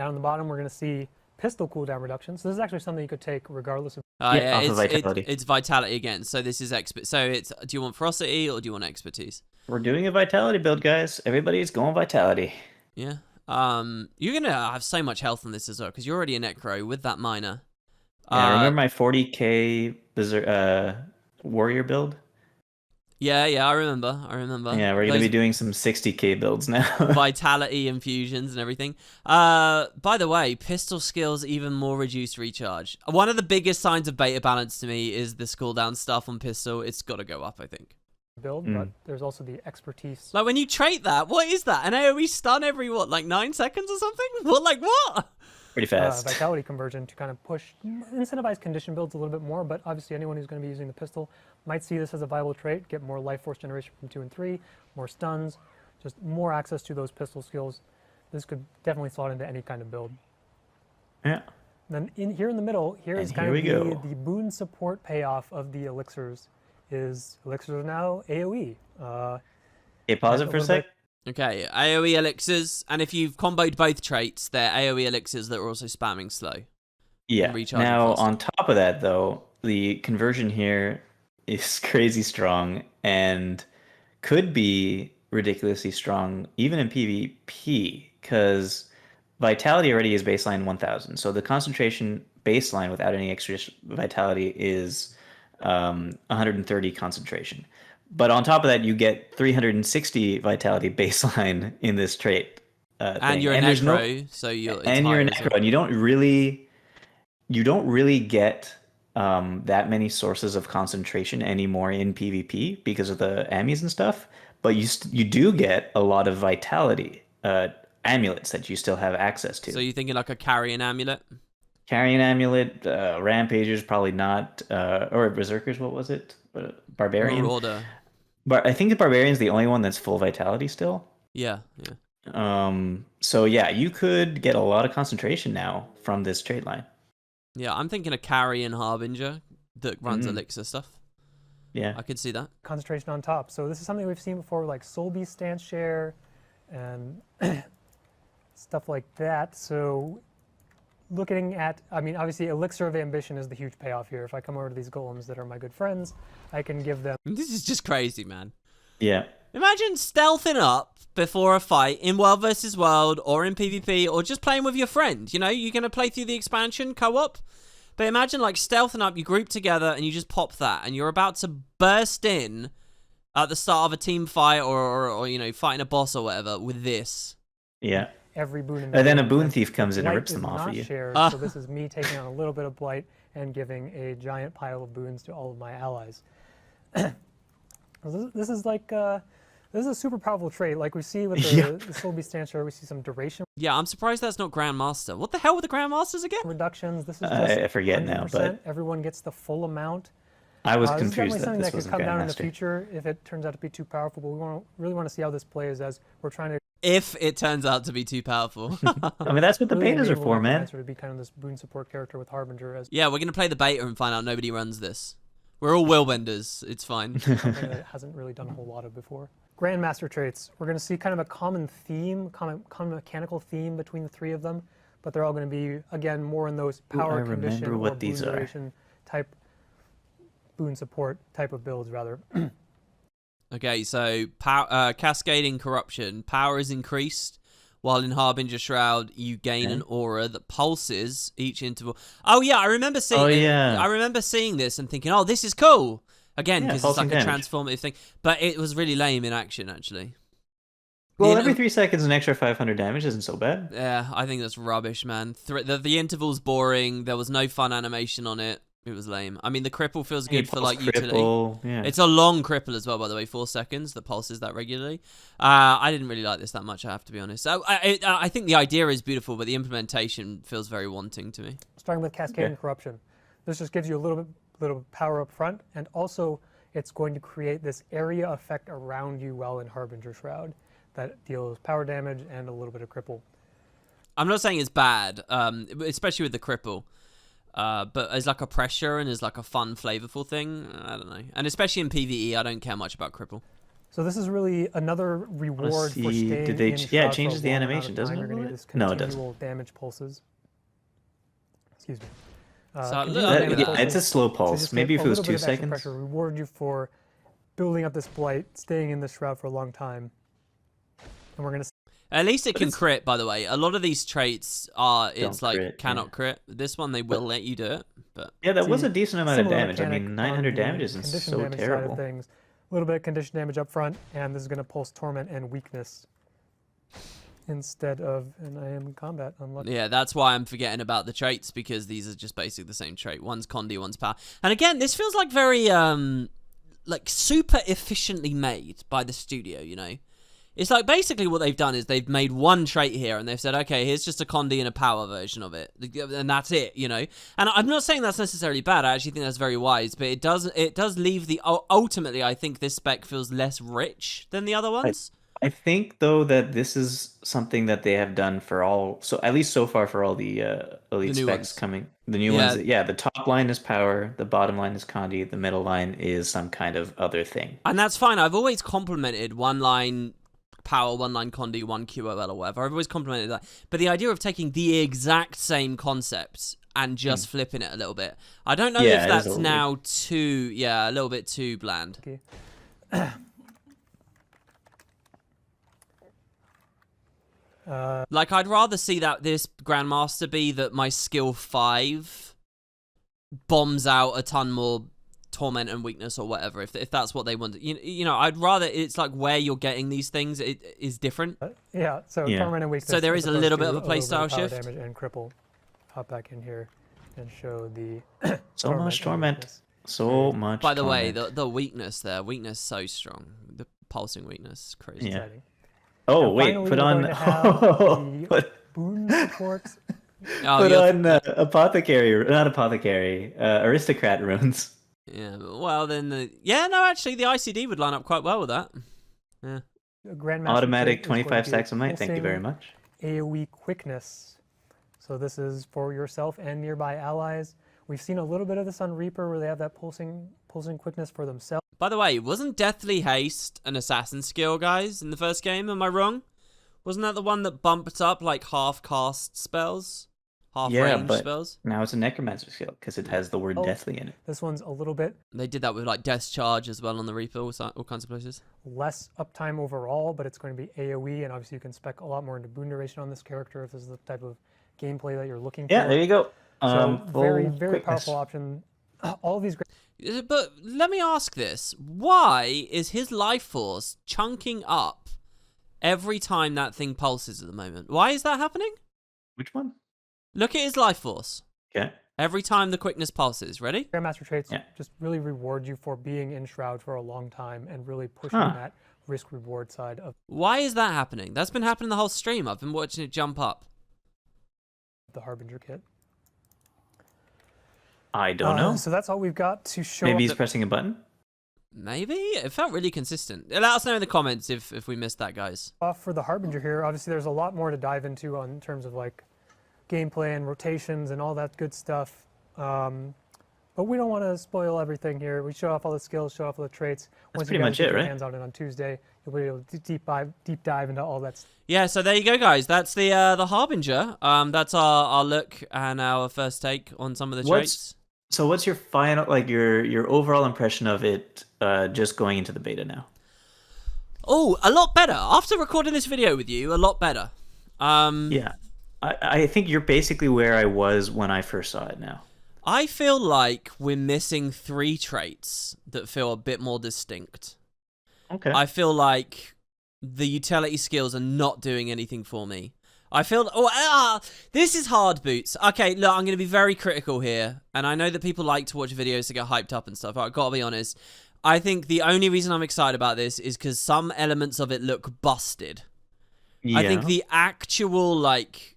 on the bottom, we're going to see pistol cooldown reduction. So this is actually something you could take regardless of. It's vitality again. So this is expert. So it's, do you want ferocity or do you want expertise? We're doing a vitality build, guys. Everybody's going vitality. Yeah. You're gonna have so much health on this as well because you're already a necro with that miner. Yeah, remember my 40k warrior build? Yeah, I remember. Yeah, we're gonna be doing some 60k builds now. Vitality infusions and everything. By the way, pistol skills even more reduced recharge. One of the biggest signs of beta balance to me is the cooldown stuff on pistol. It's got to go up, I think. Build, but there's also the expertise. Like when you trait that, what is that? An AoE stun every what, like 9 seconds or something? What, like what? Pretty fast. Vitality conversion to kind of incentivize condition builds a little bit more, but obviously anyone who's going to be using the pistol might see this as a viable trait, get more life force generation from 2 and 3, more stuns, just more access to those pistol skills. This could definitely slot into any kind of build. Yeah. Then here in the middle, here is kind of the boon support payoff of the elixirs. Elixirs are now AoE. Okay, pause it for a sec. Okay, AoE elixirs, and if you've comboed both traits, they're AoE elixirs that are also spamming slow. Yeah. Now, on top of that, though, the conversion here is crazy strong and could be ridiculously strong even in PvP, because Vitality already is baseline 1000. So the concentration baseline without any extra Vitality is 130 concentration. But on top of that, you get 360 Vitality baseline in this trait. And you're a necro, so you're a necro, and you don't really get that many sources of concentration anymore in PvP because of the ammies and stuff. But you do get a lot of Vitality amulets that you still have access to. So you're thinking like a carrion amulet? Carrion amulet, Rampagers probably not, or Berserkers. What was it? Barbarian. Order. But I think the Barbarian's the only one that's full Vitality still. Yeah. So yeah, you could get a lot of concentration now from this trait line. Yeah, I'm thinking a carrion Harbinger that runs elixir stuff. Yeah, I could see that. Concentration on top. So this is something we've seen before, like Soul Beast stance share and stuff like that. So looking at, I mean, obviously Elixir of Ambition is the huge payoff here. If I come over to these golems that are my good friends, I can give them... This is just crazy, man. Yeah. Imagine stealthing up before a fight in World versus World or in PvP or just playing with your friend. You know, you're going to play through the expansion co-op. But imagine like stealthing up, you group together and you just pop that and you're about to burst in at the start of a team fight or you know, fighting a boss or whatever with this. Yeah. Every boon in and then a boon thief comes in and rips them off of you. Shared, so this is me taking on a little bit of blight and giving a giant pile of boons to all of my allies. This is like this is a super powerful trait. Like we see with the Soul Beast stance share, we see some duration. Yeah, I'm surprised that's not Grandmaster. What the hell were the Grandmasters again? Reductions. This is just I forget 100%. now, but everyone gets the full amount. I was This is confused definitely that something this that was could a come down in the Grandmaster. future if it turns out to be too powerful. But we really want to see how this plays as we're trying to. If it turns out to be too powerful. I mean, that's what the really betas are enable for, the man. Lancer to be kind of this boon support character with Harbinger as Yeah, we're going to play the beta and find out nobody runs this. We're all willbenders. It's fine. something that it hasn't really done a whole lot of before. Grandmaster traits. We're going to see kind of a common theme, common mechanical theme between the three of them, but they're all going to be, again, more in those power condition or what boon these are. duration type, boon support type of builds, rather. Okay, so cascading corruption. Power is increased, while in Harbinger Shroud, you gain an aura that pulses each interval. Oh yeah, I remember seeing. I remember seeing this and thinking, "Oh, this is cool." Again, because it's like a transformative thing, but it was really lame in action, actually. Well, every 3 seconds, an extra 500 damage isn't so bad. Yeah, I think that's rubbish, man. The interval's boring. There was no fun animation on it. It was lame. I mean, the cripple feels good for like utility. Yeah. It's a long cripple as well, by the way, 4 seconds that pulses that regularly. I didn't really like this that much, I have to be honest. I think the idea is beautiful, but the implementation feels very wanting to me. Starting with cascading corruption. This just gives you a little power up front, and also it's going to create this area effect around you while in Harbinger Shroud that deals power damage and a little bit of cripple. I'm not saying it's bad, especially with the cripple. But as like a pressure and as like a fun, flavorful thing, I don't know. And especially in PvE, I don't care much about cripple. So this is really another reward for staying Did they? in Shroud Yeah, it for a changes the long amount animation, of doesn't time. it? You're going to get this No, it continual doesn't. damage pulses. Excuse me. So it's a slow pulse. just Maybe get if a it was little 2 bit of extra seconds. pressure, reward you for building up this blight, staying in this shroud for a long time. And we're going to At least it But can it's- crit, by the way. A lot of these traits are, it's Don't like, crit, cannot yeah. crit. This one, they will let you do it, but... Yeah, that was See, a decent amount of similar damage. I mechanic mean, on 900 the damage isn't condition so damage side of terrible. things. A little bit of condition damage up front, and this is going to pulse torment and weakness instead of, and I am in combat, unlucky. Yeah, that's why I'm forgetting about the traits, because these are just basically the same trait. One's Condi, one's power. And again, this feels like very, like, super efficiently made by the studio, you know? It's like basically what they've done is they've made one trait here and they've said, okay, here's just a Condi and a power version of it. And that's it, you know? And I'm not saying that's necessarily bad. I actually think that's very wise, but it does leave the... Ultimately, I think this spec feels less rich than the other ones. I think though that this is something that they have done for all, so at least so far for all the elite new specs ones. coming, the new Yeah. ones. Yeah, the top line is power, the bottom line is Condi, the middle line is some kind of other thing. And that's fine. I've always complimented one line power, one line Condi, one QOL or whatever. I've always complimented that. But the idea of taking the exact same concept and just flipping it a little bit, I don't know Yeah, if it is that's a now too, a little bit too bland. Okay. Like, I'd rather see that this Grandmaster be that my skill 5 bombs out a ton more torment and weakness or whatever, if that's what they want. You know, I'd rather it's like where you're getting these things it is different. Yeah, so Yeah. torment and weakness. So there as is a opposed little to bit of a little bit playstyle of power shift. Damage and cripple. Hop back in here and show the So much and torment. weakness. So much By the way, torment. the weakness there, weakness so strong. The pulsing weakness, crazy. Yeah. Exciting. Oh, And wait, finally, put we're on, going to have the put, boon support. Oh, put you're- on apothecary, not apothecary, aristocrat runes. yeah. Well, then no, actually, the ICD would line up quite well with that. Yeah. Grandmaster Automatic trait is going 25 to be stacks of might, thank you very pulsing much. AoE quickness. So this is for yourself and nearby allies. We've seen a little bit of this on Reaper where they have that pulsing quickness for themselves. By the way, wasn't Deathly Haste an assassin skill, guys, in the first game? Am I wrong? Wasn't that the one that bumped up like half cast spells? Half Yeah, range but spells? now it's a necromancer skill because it has the word Oh. deathly in it. This one's a little bit They did that with like Death's Charge as well on the Reaper, all kinds of places. less uptime overall, but it's going to be AoE, and obviously you can spec a lot more into boon duration on this character if this is the type of gameplay that you're looking Yeah, for. there you go. So very, full very quickness. powerful option. All of these But let me ask this. Why is his life force chunking up every time that thing pulses at the moment? Why is that happening? Which one? Look at his life force. Okay. Every time the quickness pulses. Ready? Grandmaster traits Yeah. just really reward you for being in Shroud for a long time and really pushing Huh. that risk-reward side of Why is that happening? That's been happening the whole stream. I've been watching it jump up. the Harbinger kit. I don't know. So that's all we've got to show. Maybe he's up pressing a button. Maybe? It felt really consistent. Let us know in the comments if we missed that, guys. off for the Harbinger here. Obviously, there's a lot more to dive into in terms of like gameplay and rotations and all that good stuff. But we don't want to spoil everything here. We show off all the skills, show off all the traits. Once pretty you guys much get it, your right? hands on it on Tuesday, you'll be able to deep dive into all that stuff. Yeah, so there you go, guys. That's the Harbinger. That's our look and our first take on some of the traits. So what's your final, like your overall impression of it just going into the beta now? Oh, a lot better. After recording this video with you, a lot better. Yeah. I think you're basically where I was when I first saw it now. I feel like we're missing 3 traits that feel a bit more distinct. Okay. I feel like the utility skills are not doing anything for me. I feel... this is hard, Boots. Okay, look, I'm going to be very critical here. And I know that people like to watch videos to get hyped up and stuff. I've got to be honest. I think the only reason I'm excited about this is because some elements of it look busted. Yeah. I think the actual, like...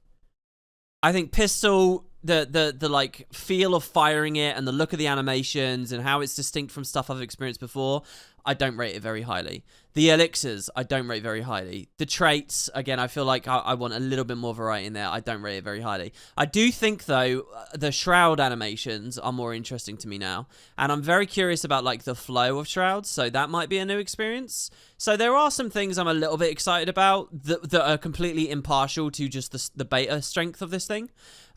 I think pistol... The like feel of firing it and the look of the animations and how it's distinct from stuff I've experienced before, I don't rate it very highly. The elixirs, I don't rate very highly. The traits, again, I feel like I want a little bit more variety in there. I don't rate it very highly. I do think, though, the Shroud animations are more interesting to me now. And I'm very curious about, like, the flow of Shrouds, so that might be a new experience. So there are some things I'm a little bit excited about that are completely impartial to just the beta strength of this thing.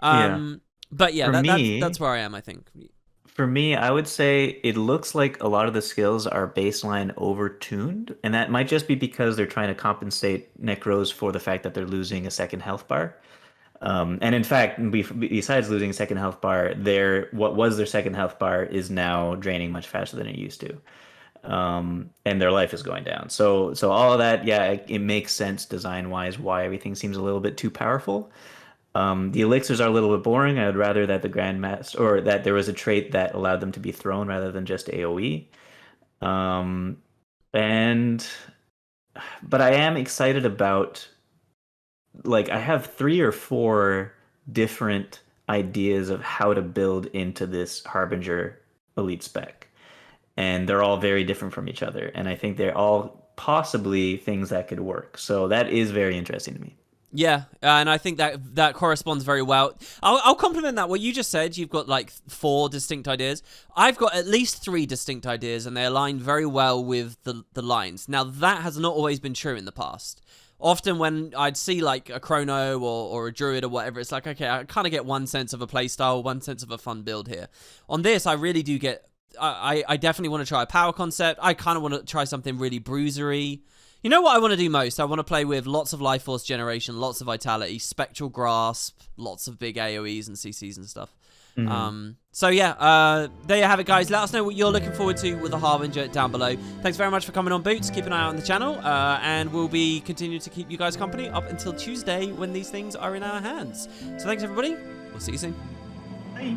Yeah. But yeah, For me- that's where I am, I think. For me, I would say it looks like a lot of the skills are baseline overtuned, and that might just be because they're trying to compensate Necros for the fact that they're losing a second health bar. And in fact, besides losing a second health bar, what was their second health bar is now draining much faster than it used to, and their life is going down. So all of that, yeah, it makes sense design wise why everything seems a little bit too powerful. The elixirs are a little bit boring. I would rather that the Grandmaster or that there was a trait that allowed them to be thrown rather than just AoE. Um, and but I am excited about like I have 3 or 4 different ideas of how to build into this Harbinger elite spec. And they're all very different from each other. And I think they're all possibly things that could work. So that is very interesting to me. Yeah, and I think that corresponds very well. I'll compliment that. What you just said, you've got like 4 distinct ideas. I've got at least 3 distinct ideas, and they align very well with the lines. Now, that has not always been true in the past. Often when I'd see like a Chrono or a Druid or whatever, it's like, okay, I kind of get one sense of a playstyle, one sense of a fun build here. On this, I really do get... I definitely want to try a power concept. I kind of want to try something really bruisery. You know what I want to do most? I want to play with lots of life force generation, lots of vitality, spectral grasp, lots of big AoEs and CCs and stuff. So yeah, there you have it, guys. Let us know what you're looking forward to with the Harbinger down below. Thanks very much for coming on, Boots. Keep an eye out on the channel, and we'll be continuing to keep you guys company up until Tuesday when these things are in our hands. So thanks, everybody. We'll see you soon. Bye.